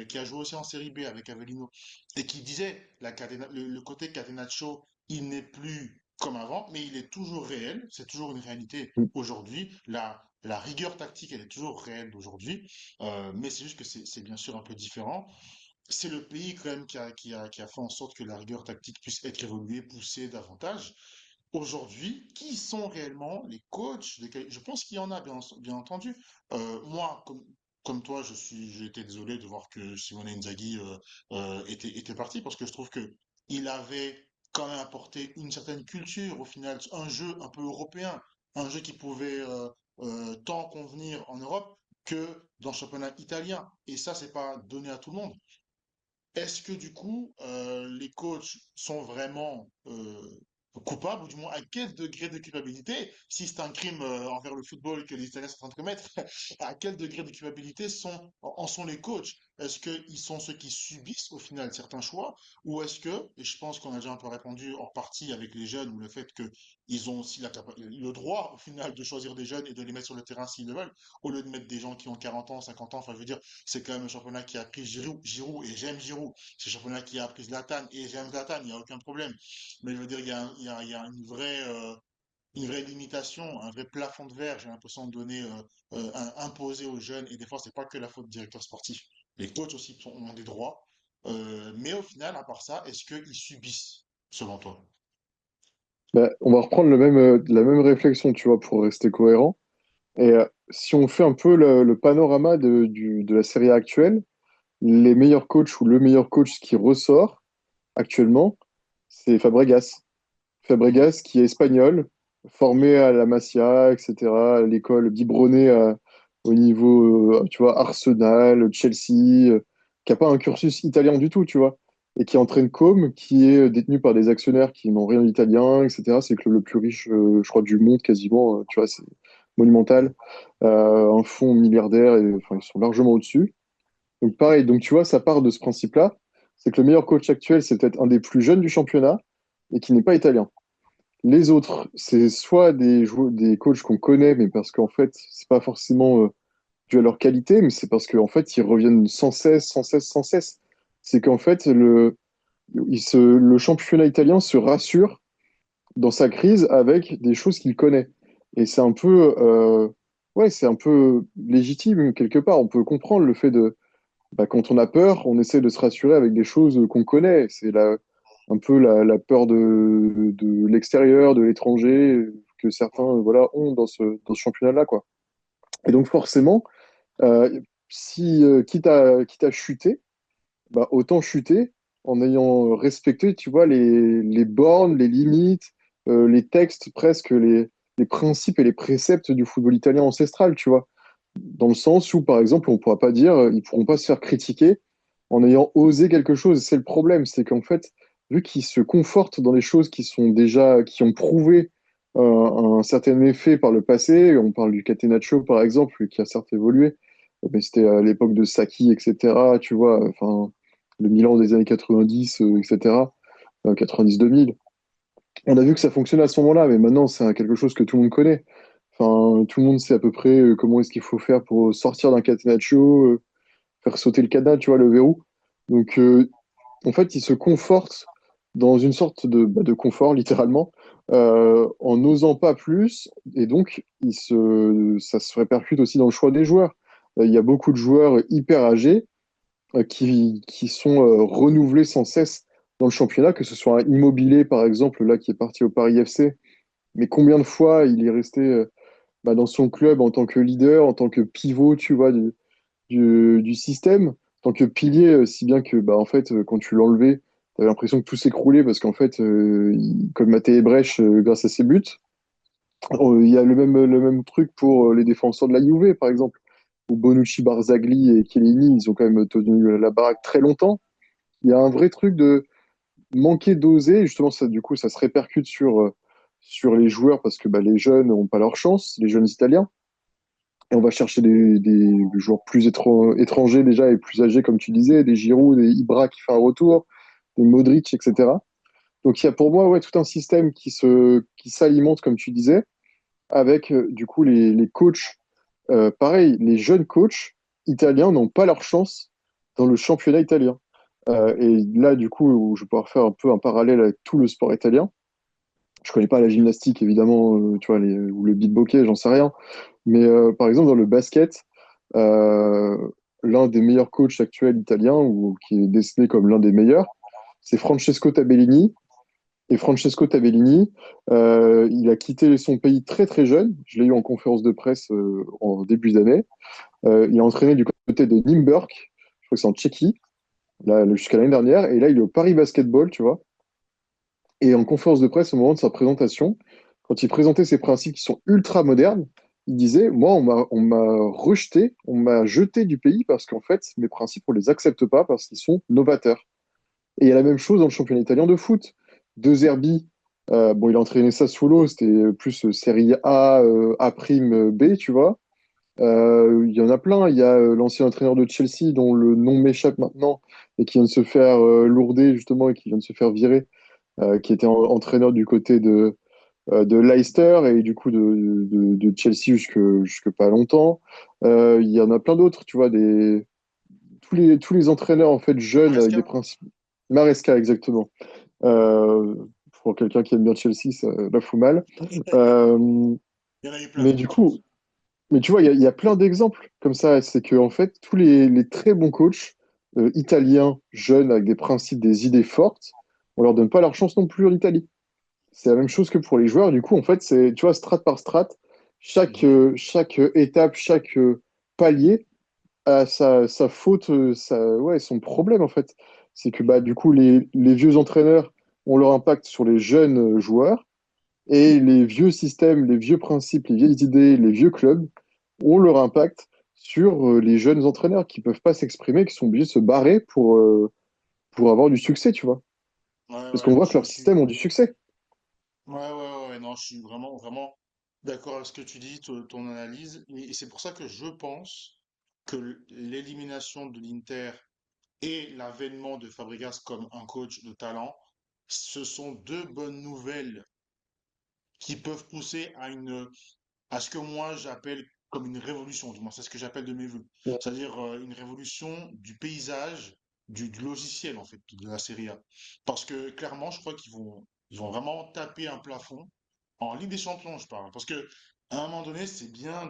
qui a joué aussi en Série B avec Avellino, et qui disait le côté catenaccio, il n'est plus comme avant, mais il est toujours réel. C'est toujours une réalité Mm. aujourd'hui. La rigueur tactique, elle est toujours réelle d'aujourd'hui. Mais c'est juste que c'est bien sûr un peu différent. C'est le pays quand même qui a fait en sorte que la rigueur tactique puisse être évoluée, poussée davantage. Aujourd'hui, qui sont réellement les coachs Je pense qu'il y en a, bien entendu. Moi, comme toi, j'ai été désolé de voir que Simone Inzaghi était parti parce que je trouve que il avait quand même apporté une certaine culture au final, un jeu un peu européen, un jeu qui pouvait tant convenir en Europe que dans le championnat italien. Et ça, c'est pas donné à tout le monde. Est-ce que du coup, les coachs sont vraiment coupables, ou du moins à quel degré de culpabilité, si c'est un crime envers le football que les Italiens sont en train de commettre, à quel degré de culpabilité en sont les coachs? Est-ce qu'ils sont ceux qui subissent au final certains choix, ou est-ce que, et je pense qu'on a déjà un peu répondu en partie avec les jeunes, ou le fait qu'ils ont aussi le droit au final de choisir des jeunes et de les mettre sur le terrain s'ils le veulent, au lieu de mettre des gens qui ont 40 ans, 50 ans, enfin je veux dire, c'est quand même un championnat qui a pris Giroud et j'aime Giroud. C'est un championnat qui a pris Zlatan et j'aime Zlatan, il n'y a aucun problème. Mais je veux dire, il y a une vraie limitation, un vrai plafond de verre, j'ai l'impression de donner, imposer aux jeunes. Et des fois, c'est pas que la faute du directeur sportif. Les coachs aussi ont des droits. Mais au final, à part ça, est-ce qu'ils subissent, selon toi? Bah, on va reprendre la même réflexion, tu vois, pour rester cohérent. Et si on fait un peu le panorama de la série actuelle, les meilleurs coachs ou le meilleur coach qui ressort actuellement, c'est Fabregas. Mhm. Fabregas qui est espagnol, formé à la Masia, etc., à l'école biberonnée au niveau, tu vois, Arsenal, Chelsea, qui n'a pas un cursus italien du tout, tu vois, et qui entraîne Com, qui est détenu par des actionnaires qui n'ont rien d'italien, etc. C'est le club le plus riche, je crois, du monde quasiment, tu vois, c'est monumental. Un fonds milliardaire, et, enfin, ils sont largement au-dessus. Donc pareil, donc tu vois, ça part de ce principe-là, c'est que le meilleur coach actuel, c'est peut-être un des plus jeunes du championnat et qui n'est pas italien. Les autres, c'est soit des coachs qu'on connaît, mais parce qu'en fait, c'est pas forcément dû à leur qualité, mais c'est parce qu'en fait, ils reviennent sans cesse, sans cesse, sans cesse. C'est qu'en fait, le championnat italien se rassure dans sa crise avec des choses qu'il connaît. Et ouais, c'est un peu légitime quelque part. On peut comprendre le fait quand on a peur, on essaie de se rassurer avec des choses qu'on connaît. Un peu la peur de l'extérieur, de l'étranger, que certains voilà, ont dans ce championnat-là, quoi. Et donc forcément, si quitte à chuter, bah, autant chuter en ayant respecté, tu vois, les bornes, les limites, les textes, presque les principes et les préceptes du football italien ancestral, tu vois. Dans le sens où, par exemple, on ne pourra pas dire, ils pourront pas se faire critiquer en ayant osé quelque chose. C'est le problème, c'est qu'en fait, vu qu'ils se confortent dans les choses qui ont prouvé un certain effet par le passé, on parle du Catenaccio par exemple, qui a certes évolué, mais c'était à l'époque de Sacchi, etc., tu vois, enfin, le Milan des années 90, etc., 90-2000. On a vu que ça fonctionnait à ce moment-là, mais maintenant, c'est quelque chose que tout le monde connaît. Enfin, tout le monde sait à peu près comment est-ce qu'il faut faire pour sortir d'un catenaccio, faire sauter le cadenas, tu vois, le verrou. Donc, en fait, il se conforte dans une sorte de confort, littéralement, en n'osant pas plus. Et donc, ça se répercute aussi dans le choix des joueurs. Il y a beaucoup de joueurs hyper âgés qui sont renouvelés sans cesse dans le championnat, que ce soit un Immobilier, par exemple, là, qui est parti au Paris FC. Mais combien de fois il est resté dans son club en tant que leader, en tant que pivot, tu vois, du système, en tant que pilier, si bien que, en fait, quand tu l'enlevais, tu avais l'impression que tout s'écroulait parce qu'en fait, comme Matteo Brech, grâce à ses buts, il y a le même truc pour les défenseurs de la Juve, par exemple, où Bonucci, Barzagli et Chiellini, ils ont quand même tenu la baraque très longtemps. Il y a un vrai truc de manquer d'oser, et justement, ça, du coup, ça se répercute sur les joueurs parce que les jeunes n'ont pas leur chance, les jeunes Italiens. Et on va chercher des joueurs plus étrangers déjà et plus âgés, comme tu disais, des Giroud, des Ibra qui fait un retour, des Modric, etc. Donc il y a pour moi ouais, tout un système qui s'alimente, comme tu disais, avec du coup les coachs. Pareil, les jeunes coachs italiens n'ont pas leur chance dans le championnat italien. Et là, du coup, je vais pouvoir faire un peu un parallèle avec tout le sport italien. Je connais pas la gymnastique, évidemment, tu vois, ou le beatbox, j'en sais rien. Mais par exemple, dans le basket, euh, l'un des meilleurs coachs actuels italiens, ou qui est dessiné comme l'un des meilleurs, c'est Francesco Tabellini. Et Francesco Tabellini, il a quitté son pays très très jeune. Je l'ai eu en conférence de presse en début d'année. Il a entraîné du côté de Nymburk, je crois que c'est en Tchéquie, là, jusqu'à l'année dernière. Et là, il est au Paris Basketball, tu vois. Et en conférence de presse, au moment de sa présentation, quand il présentait ses principes qui sont ultra modernes, il disait, moi, on m'a rejeté, on m'a jeté du pays parce qu'en fait, mes principes, on les accepte pas parce qu'ils sont novateurs. Et il y a la même chose dans le championnat italien de foot. De Zerbi, bon, il a entraîné Sassuolo, c'était plus Série A, A', tu vois. Il y en a plein. Il y a l'ancien entraîneur de Chelsea, dont le nom m'échappe maintenant, et qui vient de se faire lourder, justement, et qui vient de se faire virer, qui était entraîneur du côté de Leicester et du coup de Chelsea jusque pas longtemps. Il y en a plein d'autres, tu vois, tous les entraîneurs en fait jeunes avec des Maresca? principes. Maresca, exactement. Euh, pour quelqu'un qui aime bien Chelsea, ça la fout mal. Euh, Il y en a eu plein. mais du coup, mais tu vois, il y a plein d'exemples comme ça. C'est que en fait, tous les très bons coachs italiens, jeunes, avec des principes, des idées fortes, on leur donne pas leur chance non plus en Italie. C'est la même chose que pour les joueurs. Du coup, en fait, c'est, tu vois, strate par strate, Mhm. chaque étape, chaque palier a sa faute, ouais, son problème, en fait. C'est que, du coup, les vieux entraîneurs ont leur impact sur les jeunes joueurs. Et les vieux systèmes, les vieux principes, les vieilles idées, les vieux clubs ont leur impact sur les jeunes entraîneurs qui peuvent pas s'exprimer, qui sont obligés de se barrer pour avoir du succès, tu vois. Ouais, Parce qu'on ouais, voit que leurs systèmes ont du succès. ouais, non, je suis vraiment, vraiment d'accord avec ce que tu dis, ton analyse. Et c'est pour ça que je pense que l'élimination de l'Inter et l'avènement de Fabregas comme un coach de talent, ce sont deux bonnes nouvelles qui peuvent pousser à ce que moi j'appelle comme une révolution, du moins c'est ce que j'appelle de mes voeux. Mm. C'est-à-dire une révolution du paysage, du logiciel en fait, de la Serie A. Parce que clairement, je crois ils vont vraiment taper un plafond en Ligue des Champions, je parle. Parce que à un moment donné, c'est bien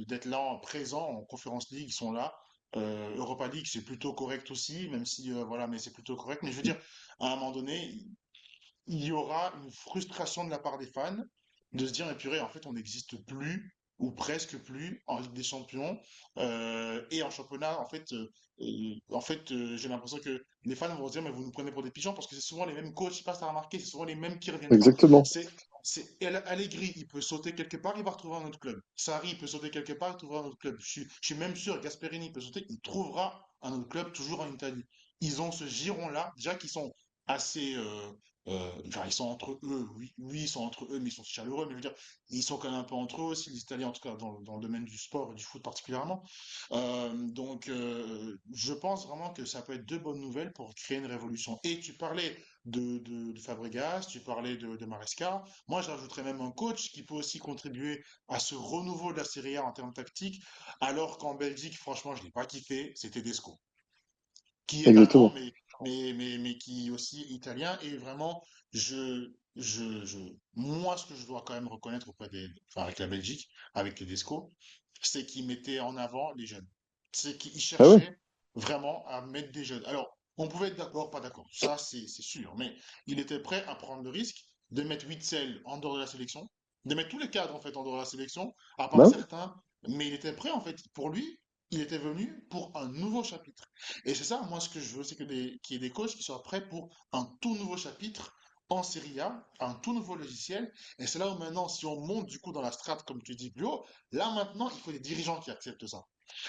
d'être là, présent en Conference League, ils sont là. Europa League, c'est plutôt correct aussi, même si, voilà, mais c'est plutôt correct. Mais je veux dire, à un moment donné, il y aura une frustration de la part des fans de se dire, mais purée, en fait, on n'existe plus ou presque plus en Ligue des Champions et en championnat. J'ai l'impression que les fans vont se dire, mais vous nous prenez pour des pigeons parce que c'est souvent les mêmes coachs, je sais pas si t'as remarqué, c'est souvent les mêmes qui reviennent. Enfin, Exactement. Allegri, il peut sauter quelque part, il va retrouver un autre club. Sarri, il peut sauter quelque part, il trouvera un autre club. Je suis même sûr, Gasperini il peut sauter, il trouvera un autre club toujours en Italie. Ils ont ce giron-là, déjà qu'ils sont assez, enfin, ils sont entre eux, oui, oui, ils sont entre eux, mais ils sont chaleureux, mais je veux dire, ils sont quand même un peu entre eux aussi, les Italiens, en tout cas, dans le domaine du sport et du foot particulièrement. Je pense vraiment que ça peut être deux bonnes nouvelles pour créer une révolution. Et tu parlais de Fabregas, tu parlais de Maresca. Moi, j'ajouterais même un coach qui peut aussi contribuer à ce renouveau de la Serie A en termes tactiques, alors qu'en Belgique, franchement, je ne l'ai pas kiffé, c'était Desco qui est allemand, Exactement. mais qui est aussi italien. Et vraiment, moi, ce que je dois quand même reconnaître enfin, avec la Belgique, avec les Desco, c'est qu'ils mettaient en avant les jeunes. C'est qu'ils Ah ouais? cherchaient vraiment à mettre des jeunes. Alors, on pouvait être d'accord, pas d'accord, ça c'est sûr, mais il était prêt à prendre le risque de mettre Witzel en dehors de la sélection, de mettre tous les cadres en fait en dehors de la sélection, à part Bah ouais. certains, mais il était prêt en fait, pour lui, il était venu pour un nouveau chapitre. Et c'est ça, moi, ce que je veux, c'est qu'il y ait des coachs qui soient prêts pour un tout nouveau chapitre en Serie A, un tout nouveau logiciel. Et c'est là où maintenant, si on monte du coup dans la strate, comme tu dis plus haut, là maintenant, il faut des dirigeants qui acceptent ça.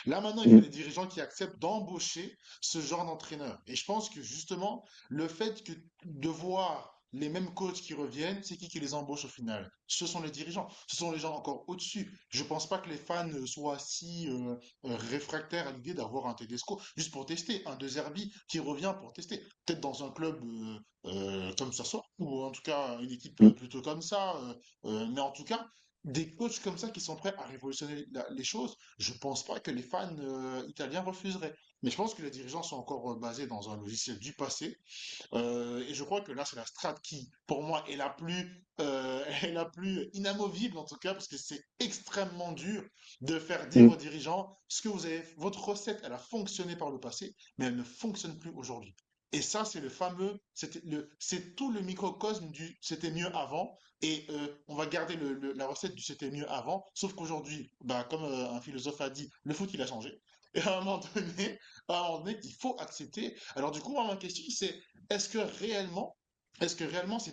Là maintenant, il faut Mm. des dirigeants qui acceptent d'embaucher ce genre d'entraîneur. Et je pense que justement, le fait de voir les mêmes coachs qui reviennent, c'est qui les embauche au final? Ce sont les dirigeants, ce sont les gens encore au-dessus. Je pense pas que les fans soient si réfractaire à l'idée d'avoir un Tedesco juste pour tester, un De Zerbi qui revient pour tester. Peut-être dans un club comme ça soit, ou en tout cas une équipe Mm. plutôt comme ça, mais en tout cas, des coachs comme ça qui sont prêts à révolutionner les choses, je pense pas que les fans italiens refuseraient. Mais je pense que les dirigeants sont encore basés dans un logiciel du passé et je crois que là, c'est la strate qui, pour moi, est la plus inamovible en tout cas, parce que c'est extrêmement dur de faire dire Mm. aux dirigeants ce que vous avez, votre recette, elle a fonctionné par le passé, mais elle ne fonctionne plus aujourd'hui. Et ça, c'est le fameux, c'est tout le microcosme du c'était mieux avant. Et on va garder la recette du c'était mieux avant, sauf qu'aujourd'hui, bah, comme un philosophe a dit, le foot il a changé. Et à un moment donné, il faut accepter. Alors du coup, moi, ma question, c'est est-ce que réellement, c'est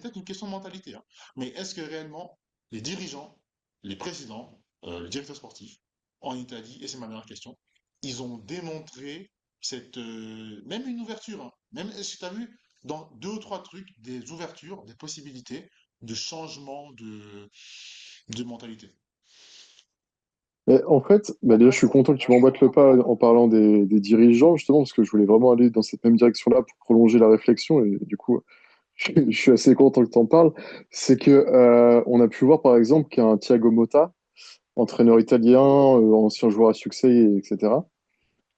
peut-être une question de mentalité, hein, mais est-ce que réellement les dirigeants, les présidents, le directeur sportif en Italie, et c'est ma dernière question, ils ont démontré même une ouverture, hein, même est-ce que tu as vu dans deux ou trois trucs des ouvertures, des possibilités de changement de mentalité? Mais en fait, bah déjà, je suis content que tu m'emboîtes le pas en parlant des dirigeants, justement, parce que je voulais vraiment aller dans cette même direction-là pour prolonger la réflexion. Et du coup, je suis assez content que tu en parles. C'est que on a pu voir, par exemple, qu'un Thiago Motta, entraîneur italien, ancien joueur à succès, etc.,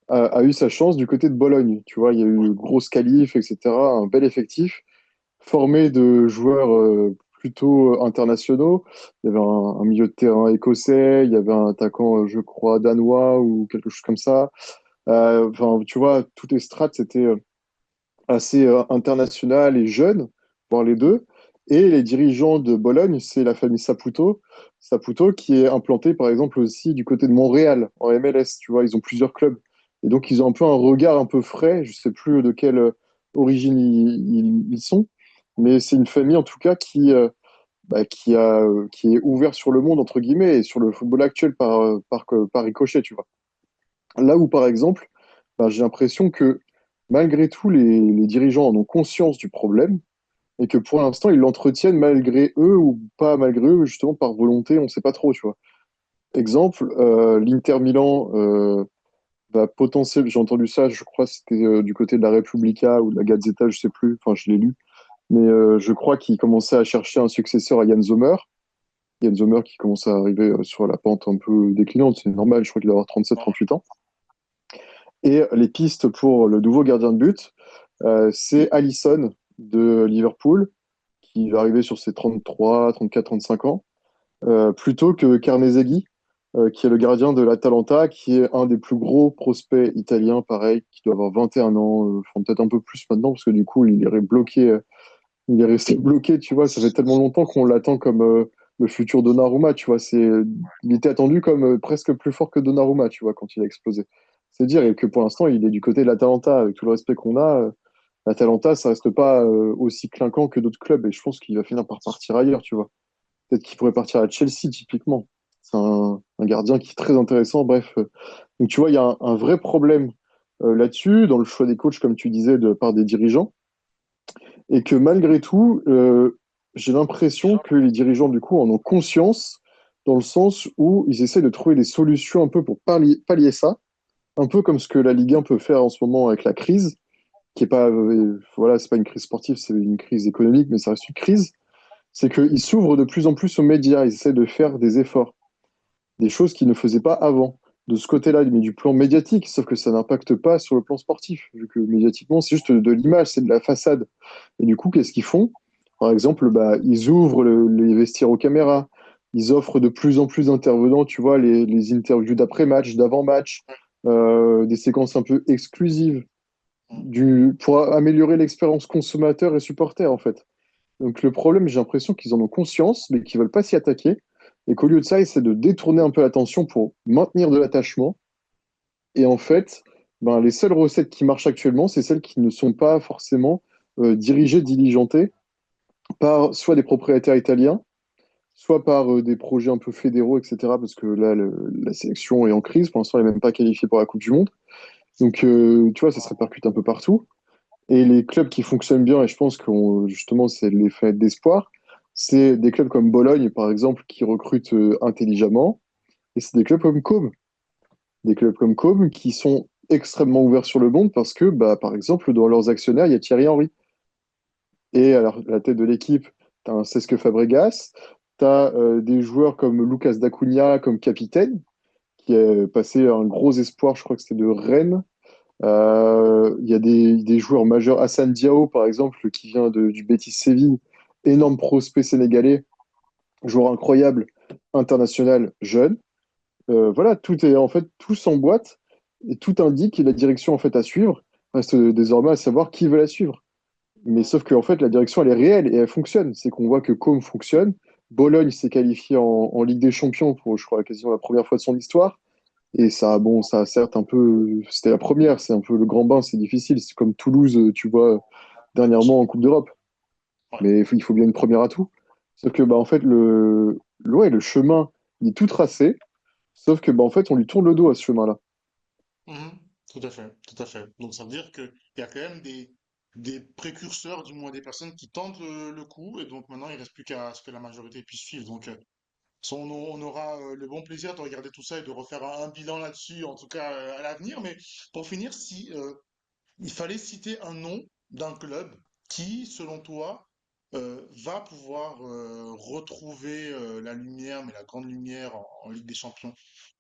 a eu sa chance du côté de Bologne. Tu vois, il y a eu grosse qualif, etc., un bel effectif, formé de joueurs plutôt internationaux. Il y avait un milieu de terrain écossais, il y avait un attaquant, je crois, danois ou quelque chose comme ça. Enfin, tu vois, toutes les strates, c'était assez international et jeune, voire les deux. Et les dirigeants de Bologne, c'est la famille Saputo. Saputo qui est implanté, par exemple, aussi du côté de Montréal, en MLS. Tu vois, ils ont plusieurs clubs. Et donc, ils ont un peu un regard un peu frais. Je sais plus de quelle origine ils sont. Mais c'est une famille, en tout cas, qui est ouvert sur le monde, entre guillemets, et sur le football actuel par ricochet, tu vois. Là où, par exemple, j'ai l'impression que malgré tout, les dirigeants en ont conscience du problème et que pour l'instant, ils l'entretiennent malgré eux ou pas malgré eux, justement par volonté, on ne sait pas trop, tu vois. Exemple, l'Inter Milan va potentiellement, j'ai entendu ça, je crois que c'était du côté de la Repubblica ou de la Gazzetta, je sais plus, enfin je l'ai lu, mais je crois qu'il commençait à chercher un successeur à Jan Sommer. Jan Sommer qui commence à arriver sur la pente un peu déclinante, c'est normal, je crois qu'il doit avoir 37-38 ans. Et les pistes pour le nouveau gardien de but, c'est Alisson de Liverpool, qui va arriver sur ses 33, 34, 35 ans, plutôt que Carnesegui, qui est le gardien de l'Atalanta, qui est un des plus gros prospects italiens, pareil, qui doit avoir 21 ans, enfin peut-être un peu plus maintenant, parce que du coup, il est resté bloqué, tu vois, ça fait tellement longtemps qu'on l'attend comme le futur Donnarumma, tu vois, il était attendu comme presque plus fort que Donnarumma, tu vois, quand il a explosé. C'est dire et que pour l'instant, il est du côté de l'Atalanta, avec tout le respect qu'on a. L'Atalanta, ça reste pas aussi clinquant que d'autres clubs, et je pense qu'il va finir par partir ailleurs, tu vois. Peut-être qu'il pourrait partir à Chelsea, typiquement. C'est un gardien qui est très intéressant. Bref. Donc, tu vois, il y a un vrai problème là-dessus, dans le choix des coachs, comme tu disais, de part des dirigeants. Et que malgré tout, j'ai l'impression que les dirigeants, du coup, en ont conscience, dans le sens où ils essaient de trouver des solutions un peu pour pallier ça. Un peu comme ce que la Ligue 1 peut faire en ce moment avec la crise, qui est pas, voilà, c'est pas une crise sportive, c'est une crise économique, mais ça reste une crise. C'est qu'ils s'ouvrent de plus en plus aux médias, ils essaient de faire des efforts, des choses qu'ils ne faisaient pas avant. De ce côté-là, mais du plan médiatique, sauf que ça n'impacte pas sur le plan sportif, vu que médiatiquement, c'est juste de l'image, c'est de la façade. Et du coup, qu'est-ce qu'ils font? Par exemple, ils ouvrent les vestiaires aux caméras, ils offrent de plus en plus d'intervenants, tu vois, les interviews d'après-match, d'avant-match, des séquences un peu exclusives, pour améliorer l'expérience consommateur et supporter, en fait. Donc le problème, j'ai l'impression qu'ils en ont conscience, mais qu'ils veulent pas s'y attaquer, et qu'au lieu de ça, ils essaient de détourner un peu l'attention pour maintenir de l'attachement. Et en fait, les seules recettes qui marchent actuellement, c'est celles qui ne sont pas forcément dirigées, diligentées par soit des propriétaires italiens, soit par des projets un peu fédéraux, etc. Parce que là, la sélection est en crise. Pour l'instant, elle n'est même pas qualifiée pour la Coupe du Monde. Donc, tu vois, ça se répercute un peu partout. Et les clubs qui fonctionnent bien, et je pense que justement, c'est l'effet d'espoir, c'est des clubs comme Bologne, par exemple, qui recrutent intelligemment. Et c'est des clubs comme Com. Des clubs comme Com qui sont extrêmement ouverts sur le monde parce que, par exemple, dans leurs actionnaires, il y a Thierry Henry. Et alors, à la tête de l'équipe, tu as un Cesc Fabregas, tu as des joueurs comme Lucas Dacunia comme capitaine, qui est passé un gros espoir, je crois que c'était de Rennes. Il y a des joueurs majeurs, Hassan Diao, par exemple, qui vient du Betis Séville, énorme prospect sénégalais, joueur incroyable, international, jeune. Voilà, tout est en fait, tout s'emboîte et tout indique la direction en fait à suivre. Reste désormais à savoir qui veut la suivre. Mais sauf que en fait, la direction, elle est réelle et elle fonctionne. C'est qu'on voit que Com fonctionne. Bologne s'est qualifié en Ligue des Champions pour, je crois, quasiment la première fois de son histoire. Et ça, bon, ça a certes un peu, c'était la première, c'est un peu le grand bain, c'est difficile. C'est comme Toulouse, tu vois, dernièrement en Coupe d'Europe. Ouais. Mais il faut bien une première à tout. Sauf que, en fait, ouais, le chemin, il est tout tracé. Sauf que, en fait, on lui tourne le dos à ce chemin-là. Mhm. Tout à fait, tout à fait. Donc ça veut dire qu'il y a quand même des précurseurs, du moins des personnes qui tentent le coup, et donc maintenant il reste plus qu'à ce que la majorité puisse suivre. Donc on aura le bon plaisir de regarder tout ça et de refaire un bilan là-dessus, en tout cas à l'avenir. Mais pour finir, si il fallait citer un nom d'un club qui, selon toi, va pouvoir retrouver la lumière, mais la grande lumière en Ligue des Champions.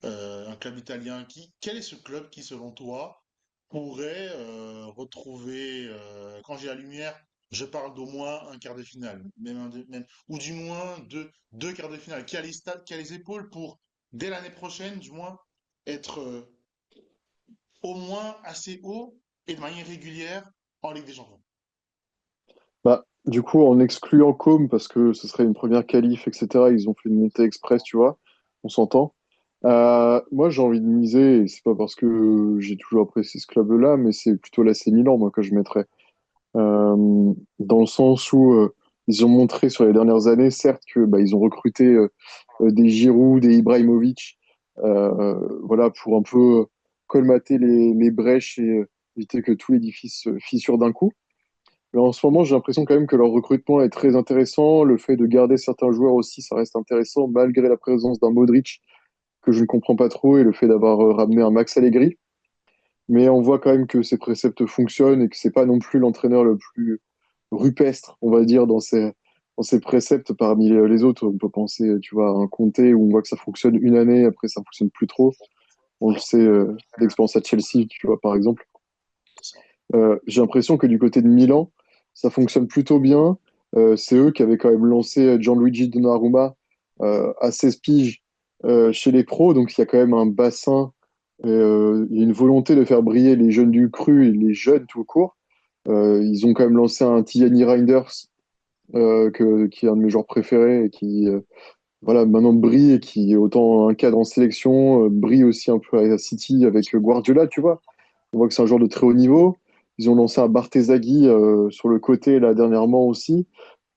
Un club italien quel est ce club qui, selon toi, pourrait retrouver, quand j'ai la lumière, je parle d'au moins un quart de finale, ou du moins deux quarts de finale, qui a les stats, qui a les épaules pour, dès l'année prochaine, du moins, être au moins assez haut et de manière régulière en Ligue des Champions. Du coup, en excluant Com, parce que ce serait une première qualif, etc., ils ont fait une montée express, tu vois, on s'entend. Moi, j'ai envie de miser, et c'est pas parce que j'ai toujours apprécié ce club-là, mais c'est plutôt l'AC Milan, moi, que je mettrais. Dans le sens où ils ont montré sur les dernières années, certes, que bah, ils ont recruté des Giroud, des Ibrahimovic, voilà, pour un peu colmater les brèches et éviter que tout l'édifice fissure d'un coup. Mais en ce moment, j'ai l'impression quand même que leur recrutement est très intéressant. Le fait de garder certains joueurs aussi, ça reste intéressant, malgré la présence d'un Modric que je ne comprends pas trop et le fait d'avoir ramené un Max Allegri. Mais on voit quand même que ces préceptes fonctionnent et que c'est pas non plus l'entraîneur le plus rupestre, on va dire, dans ses préceptes parmi les autres. On peut penser, tu vois, à un Conte où on voit que ça fonctionne une année, après ça fonctionne plus trop. On le sait d'expérience à Chelsea, tu vois, par exemple. C'est ça. J'ai l'impression que du côté de Milan, ça fonctionne plutôt bien. C'est eux qui avaient quand même lancé Gianluigi Donnarumma à 16 piges chez les pros, donc il y a quand même un bassin, il y a une volonté de faire briller les jeunes du cru et les jeunes tout court. Ils ont quand même lancé un Tiani Reinders, qui est un de mes joueurs préférés et qui voilà, maintenant brille et qui est autant un cadre en sélection, brille aussi un peu à City avec Guardiola, tu vois. On voit que c'est un joueur de très haut niveau. Ils ont lancé un Barthez-Agui sur le côté là dernièrement aussi.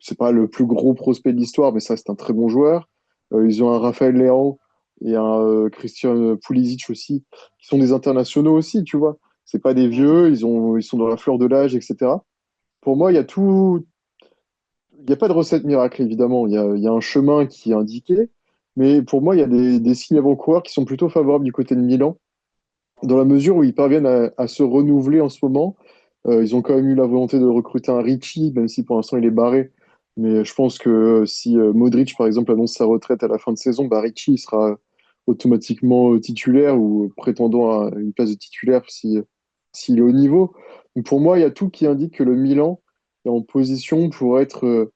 C'est pas le plus gros prospect de l'histoire, mais ça c'est un très bon joueur. Ils ont un Raphaël Leão et un Christian Pulisic aussi, qui sont des internationaux aussi, tu vois. C'est pas des Mhm. vieux, ils sont dans la fleur de l'âge, etc. Pour moi, il y a tout, il n'y a pas de recette miracle, évidemment. Il y a un chemin qui est indiqué. Mais pour moi, il y a des signes avant-coureurs qui sont plutôt favorables du côté de Milan, dans la mesure où ils parviennent à se renouveler en ce moment. Ils ont quand même eu la volonté de recruter un Ricci, même si pour l'instant il est barré. Mais je pense que si Modric, par exemple, annonce sa retraite à la fin de saison, bah Ricci il sera automatiquement titulaire ou prétendant à une place de titulaire si, s'il est au niveau. Donc pour moi, il y a tout qui indique que le Milan est en position pour être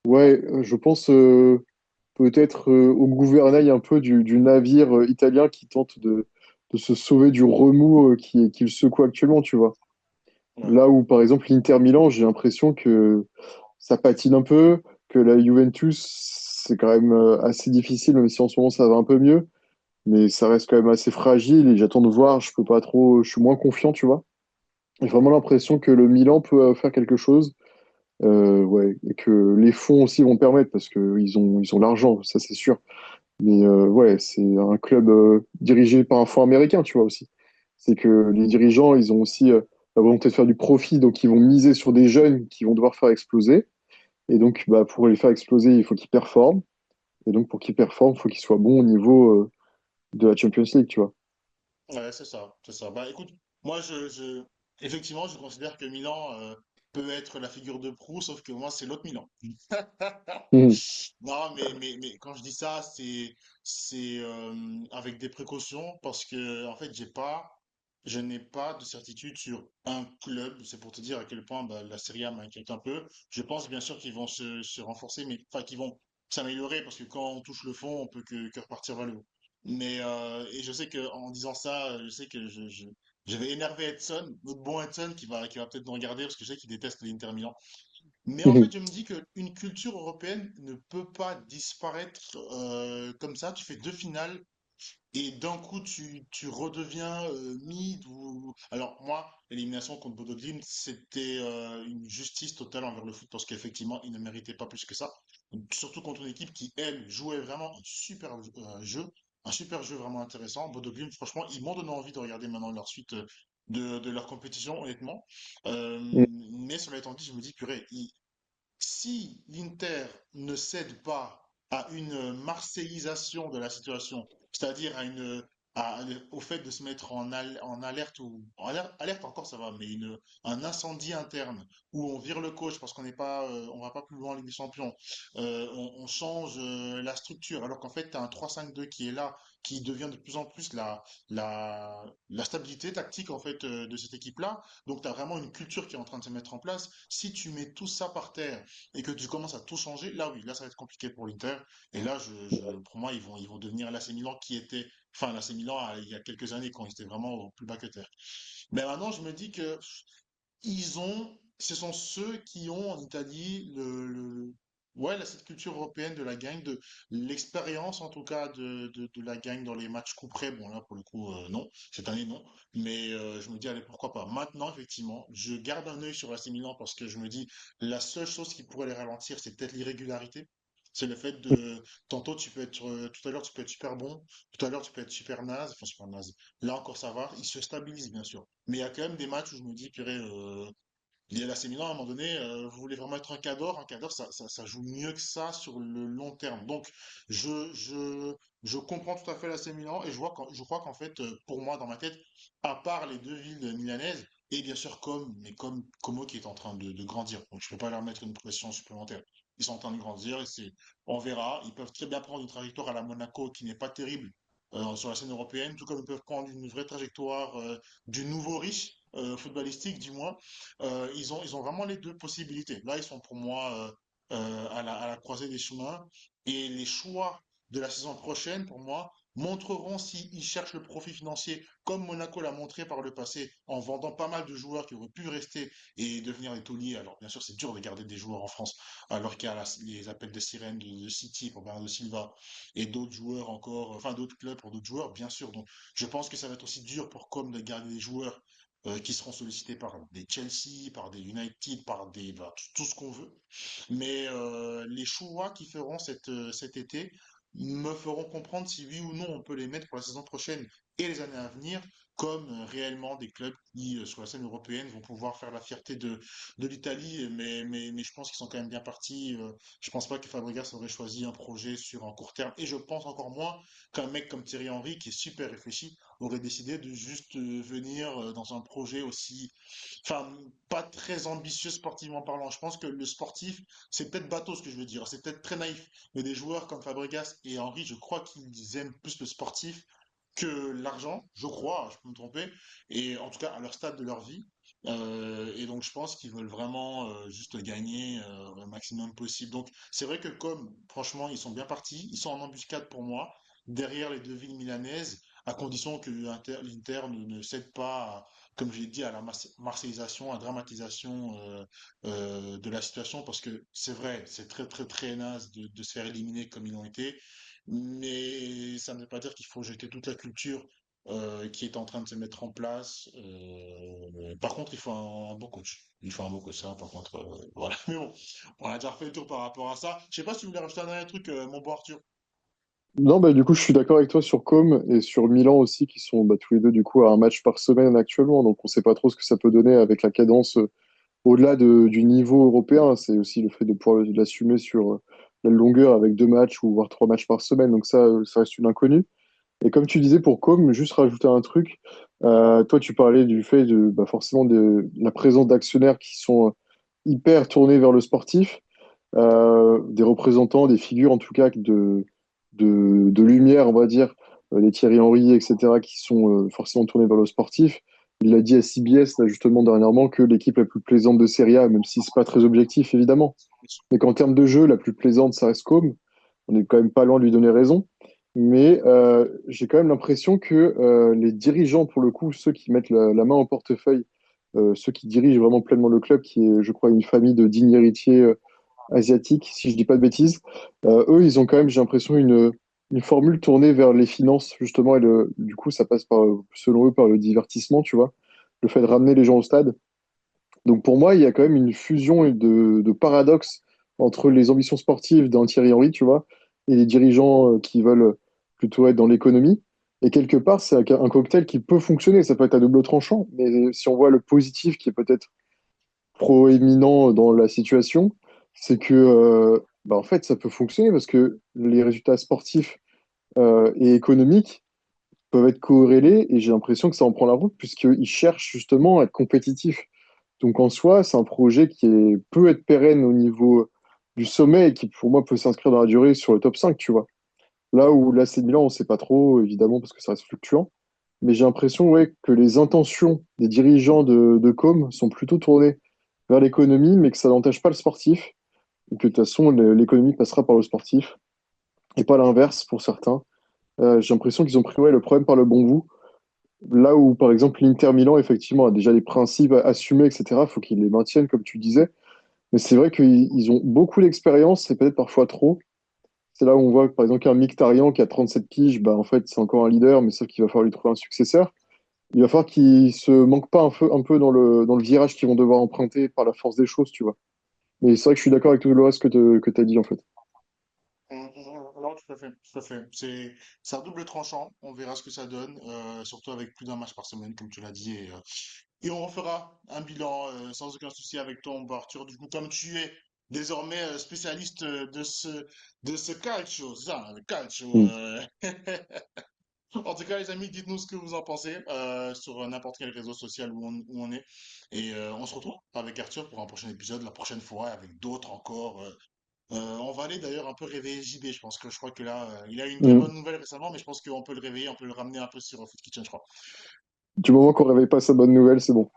ouais, je pense peut-être au gouvernail un peu du navire italien qui tente de se sauver du remous qui le secoue actuellement, tu vois. Ouais. Là où, par exemple, l'Inter Milan, j'ai l'impression que ça patine un peu, que la Juventus, c'est quand même assez difficile, même si en ce moment ça va un peu mieux, mais ça reste quand même assez fragile et j'attends de voir, je peux pas trop, je suis moins confiant, tu vois. J'ai vraiment l'impression que le Milan peut faire quelque chose. Ouais, et que les fonds aussi vont permettre parce que ils ont l'argent, ça c'est sûr. Mais ouais, c'est un club dirigé par un fonds américain, tu vois aussi. C'est que les dirigeants, ils ont aussi la volonté de faire du profit, donc ils vont miser sur des jeunes qui vont devoir faire exploser. Et donc, bah, pour les faire exploser, il faut qu'ils performent. Et donc, pour qu'ils performent, il faut qu'ils soient bons au niveau de la Champions League, tu vois. Ouais, c'est ça, c'est ça. Bah écoute, moi effectivement, je considère que Milan peut être la figure de proue, sauf que moi, c'est l'autre Milan. Mhm. Non, mais quand je dis ça, c'est avec des précautions parce que en fait, je n'ai pas de certitude sur un club. C'est pour te dire à quel point bah, la Serie A m'inquiète un peu. Je pense bien sûr qu'ils vont se renforcer, mais enfin qu'ils vont s'améliorer parce que quand on touche le fond, on peut que repartir vers le haut. Mais et je sais que en disant ça, je sais que je vais énerver Edson, notre bon Edson qui va peut-être nous regarder parce que je sais qu'il déteste l'Inter Milan. Mais en fait, je me dis qu'une culture européenne ne peut pas disparaître comme ça. Tu fais deux finales et d'un coup, tu redeviens mid ou... Alors moi, l'élimination contre Bodo Glimt, c'était une justice totale envers le foot parce qu'effectivement, il ne méritait pas plus que ça. Surtout contre une équipe qui, elle, jouait vraiment un super jeu vraiment intéressant. Bodo Glimt, franchement, ils m'ont donné envie de regarder maintenant leur suite de leur compétition, honnêtement. Mais cela étant dit, je me dis, purée, si l'Inter ne cède pas à une marseillisation de la situation, c'est-à-dire au fait de se mettre en alerte ou alerte encore ça va, mais un incendie interne où on vire le coach parce qu'on n'est pas, on va pas plus loin en Ligue des Champions, on change la structure alors qu'en fait tu as un 3-5-2 qui est là, qui devient de plus en plus la stabilité tactique en fait de cette équipe-là. Donc tu as vraiment une culture qui est en train de se mettre en place. Si tu mets tout ça par terre et que tu commences à tout changer, là oui, là ça va être compliqué pour l'Inter. Et là, pour moi, ils vont devenir l'AC Milan qui était, enfin l'AC Milan il y a quelques années quand ils étaient vraiment au plus bas que terre. Mais maintenant, je me dis que ce sont ceux qui ont en Italie Ouais, là, cette culture européenne de la gagne, de l'expérience en tout cas de la gagne dans les matchs coup près. Bon, là, pour le coup, non. Cette année, non. Mais je me dis, allez, pourquoi pas. Maintenant, effectivement, je garde un œil sur l'AC Milan parce que je me dis, la seule chose qui pourrait les ralentir, c'est peut-être l'irrégularité. C'est le fait de, tantôt tu peux être, tout à l'heure tu peux être super bon, tout à l'heure tu peux être super naze, enfin super naze. Là encore ça va, ils se stabilisent bien sûr. Mais il y a quand même des matchs où je me dis, purée, il y a l'AC Milan, à un moment donné, vous voulez vraiment être un cadre, ça joue mieux que ça sur le long terme. Donc, je comprends tout à fait l'AC Milan et je crois qu'en fait, pour moi, dans ma tête, à part les deux villes milanaises, et bien sûr comme Como qui est en train de grandir. Donc, je peux pas leur mettre une pression supplémentaire. Ils sont en train de grandir et on verra. Ils peuvent très bien prendre une trajectoire à la Monaco qui n'est pas terrible sur la scène européenne, tout comme ils peuvent prendre une vraie trajectoire du nouveau riche, footballistique du moins. Ils ont vraiment les deux possibilités. Là, ils sont pour moi à la croisée des chemins. Et les choix de la saison prochaine, pour moi, montreront s'ils cherchent le profit financier, comme Monaco l'a montré par le passé, en vendant pas mal de joueurs qui auraient pu rester et devenir des tauliers. Alors, bien sûr, c'est dur de garder des joueurs en France, alors qu'il y a les appels de sirène de City pour Bernardo Silva et d'autres joueurs encore, enfin d'autres clubs pour d'autres joueurs, bien sûr. Donc, je pense que ça va être aussi dur pour Com de garder des joueurs qui seront sollicités par des Chelsea, par des United, par des bah, tout ce qu'on veut. Mais les choix qu'ils feront cet été me feront comprendre si oui ou non on peut les mettre pour la saison prochaine et les années à venir comme réellement des clubs qui, sur la scène européenne, vont pouvoir faire la fierté de l'Italie. Mais je pense qu'ils sont quand même bien partis. Je pense pas que Fabregas aurait choisi un projet sur un court terme. Et je pense encore moins qu'un mec comme Thierry Henry, qui est super réfléchi, aurait décidé de juste venir dans un projet aussi, enfin, pas très ambitieux sportivement parlant. Je pense que le sportif, c'est peut-être bateau ce que je veux dire, c'est peut-être très naïf, mais des joueurs comme Fabregas et Henry, je crois qu'ils aiment plus le sportif que l'argent, je crois, je peux me tromper, et en tout cas à leur stade de leur vie. Et donc je pense qu'ils veulent vraiment juste gagner le maximum possible. Donc c'est vrai que comme franchement ils sont bien partis, ils sont en embuscade pour moi, derrière les deux villes milanaises, à condition que l'Inter ne cède pas, comme je l'ai dit, à la marseillisation, à la dramatisation de la situation, parce que c'est vrai, c'est très très très naze de se faire éliminer comme ils l'ont été, mais ça ne veut pas dire qu'il faut jeter toute la culture qui est en train de se mettre en place. Par contre, il faut un bon coach. Il faut un bon coach, ça, par contre, voilà. Mais bon, on a déjà refait le tour par rapport à ça. Je sais pas si tu voulais rajouter un dernier truc, mon beau Arthur. Non, bah, du coup, je suis d'accord avec toi sur Com et sur Milan aussi, qui sont bah, tous les deux du coup à un match par semaine actuellement. Donc, on sait pas trop ce que ça peut donner avec la cadence au-delà du niveau européen. C'est aussi le fait de pouvoir l'assumer sur la longueur avec deux matchs ou voire trois matchs par semaine. Donc, ça reste une inconnue. Et comme tu disais pour Com, juste rajouter un truc. Toi, tu parlais du fait de bah, forcément de la présence d'actionnaires qui sont hyper tournés vers le sportif, des représentants, des figures en tout cas de lumière, on va dire, les Thierry Henry, etc., qui sont forcément tournés vers le sportif. Il a dit à CBS, là, justement, dernièrement, que l'équipe la plus plaisante de Serie A, même si c'est pas très objectif, évidemment, mais qu'en termes de jeu, la plus plaisante, ça reste Com. On est quand même pas loin de lui donner raison. Mais j'ai quand même l'impression que les dirigeants, pour le coup, ceux qui mettent la main au portefeuille, ceux qui dirigent vraiment pleinement le club, qui est, je crois, une famille de dignes héritiers asiatiques, si je dis pas de bêtises, eux, ils ont quand même, j'ai l'impression, une formule tournée vers les finances, justement, et du coup, ça passe par, selon eux, par le divertissement, tu vois, le fait de ramener les gens au stade. Donc pour moi, il y a quand même une fusion et de paradoxes entre les ambitions sportives d'un Thierry Henry, tu vois, et les dirigeants qui veulent plutôt être dans l'économie. Et quelque part, c'est un cocktail qui peut fonctionner. Ça peut être à double tranchant, mais si on voit le positif qui est peut-être proéminent dans la situation, c'est que bah, en fait, ça peut fonctionner parce que les résultats sportifs et économiques peuvent être corrélés et j'ai l'impression que ça en prend la route puisqu'ils cherchent justement à être compétitifs. Donc en soi, c'est un projet peut être pérenne au niveau du sommet et qui pour moi peut s'inscrire dans la durée sur le top 5, tu vois. Là où l'AC Milan, on ne sait pas trop, évidemment, parce que ça reste fluctuant. Mais j'ai l'impression ouais, que les intentions des dirigeants de Com sont plutôt tournées vers l'économie, mais que ça n'entache pas le sportif. Et que de toute façon, l'économie passera par le sportif et pas l'inverse pour certains. J'ai l'impression qu'ils ont pris ouais, le problème par le bon bout. Là où, par exemple, l'Inter Milan, effectivement, a déjà les principes assumés, etc., il faut qu'ils les maintiennent, comme tu disais. Mais c'est vrai qu'ils ont beaucoup d'expérience et peut-être parfois trop. C'est là où on voit que, par exemple, qu'un Mkhitaryan qui a 37 piges, bah, en fait, c'est encore un leader, mais sauf qu'il va falloir lui trouver un successeur. Il va falloir qu'ils se manquent pas un peu dans le virage qu'ils vont devoir emprunter par la force des choses, tu vois. Mais c'est vrai que je suis d'accord avec tout le reste que tu as dit, en fait. Non, tout à fait, tout à fait. C'est un double tranchant. On verra ce que ça donne, surtout avec plus d'un match par semaine, comme tu l'as dit. Et on refera un bilan sans aucun souci avec toi, mon bon Arthur. Du coup, comme tu es désormais spécialiste de ce calcio, c'est ça, hein, le calcio. Mm. En tout cas, les amis, dites-nous ce que vous en pensez sur n'importe quel réseau social où on est. Et on se retrouve avec Arthur pour un prochain épisode, la prochaine fois, avec d'autres encore. On va aller d'ailleurs un peu réveiller JB. Je crois que là, il a eu une très Mm. bonne nouvelle récemment, mais je pense qu'on peut le réveiller, on peut le ramener un peu sur Foot Kitchen, je crois. Du moment qu'on réveille pas sa bonne nouvelle, c'est bon.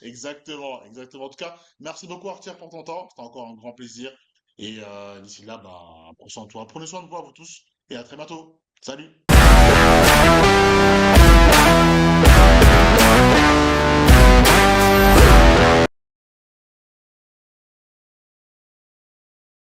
Exactement, exactement. En tout cas, merci beaucoup Arthur pour ton temps. C'était encore un grand plaisir. Et d'ici là, bah, prends soin de toi. Prenez soin de vous, vous tous. Et à très bientôt. Salut!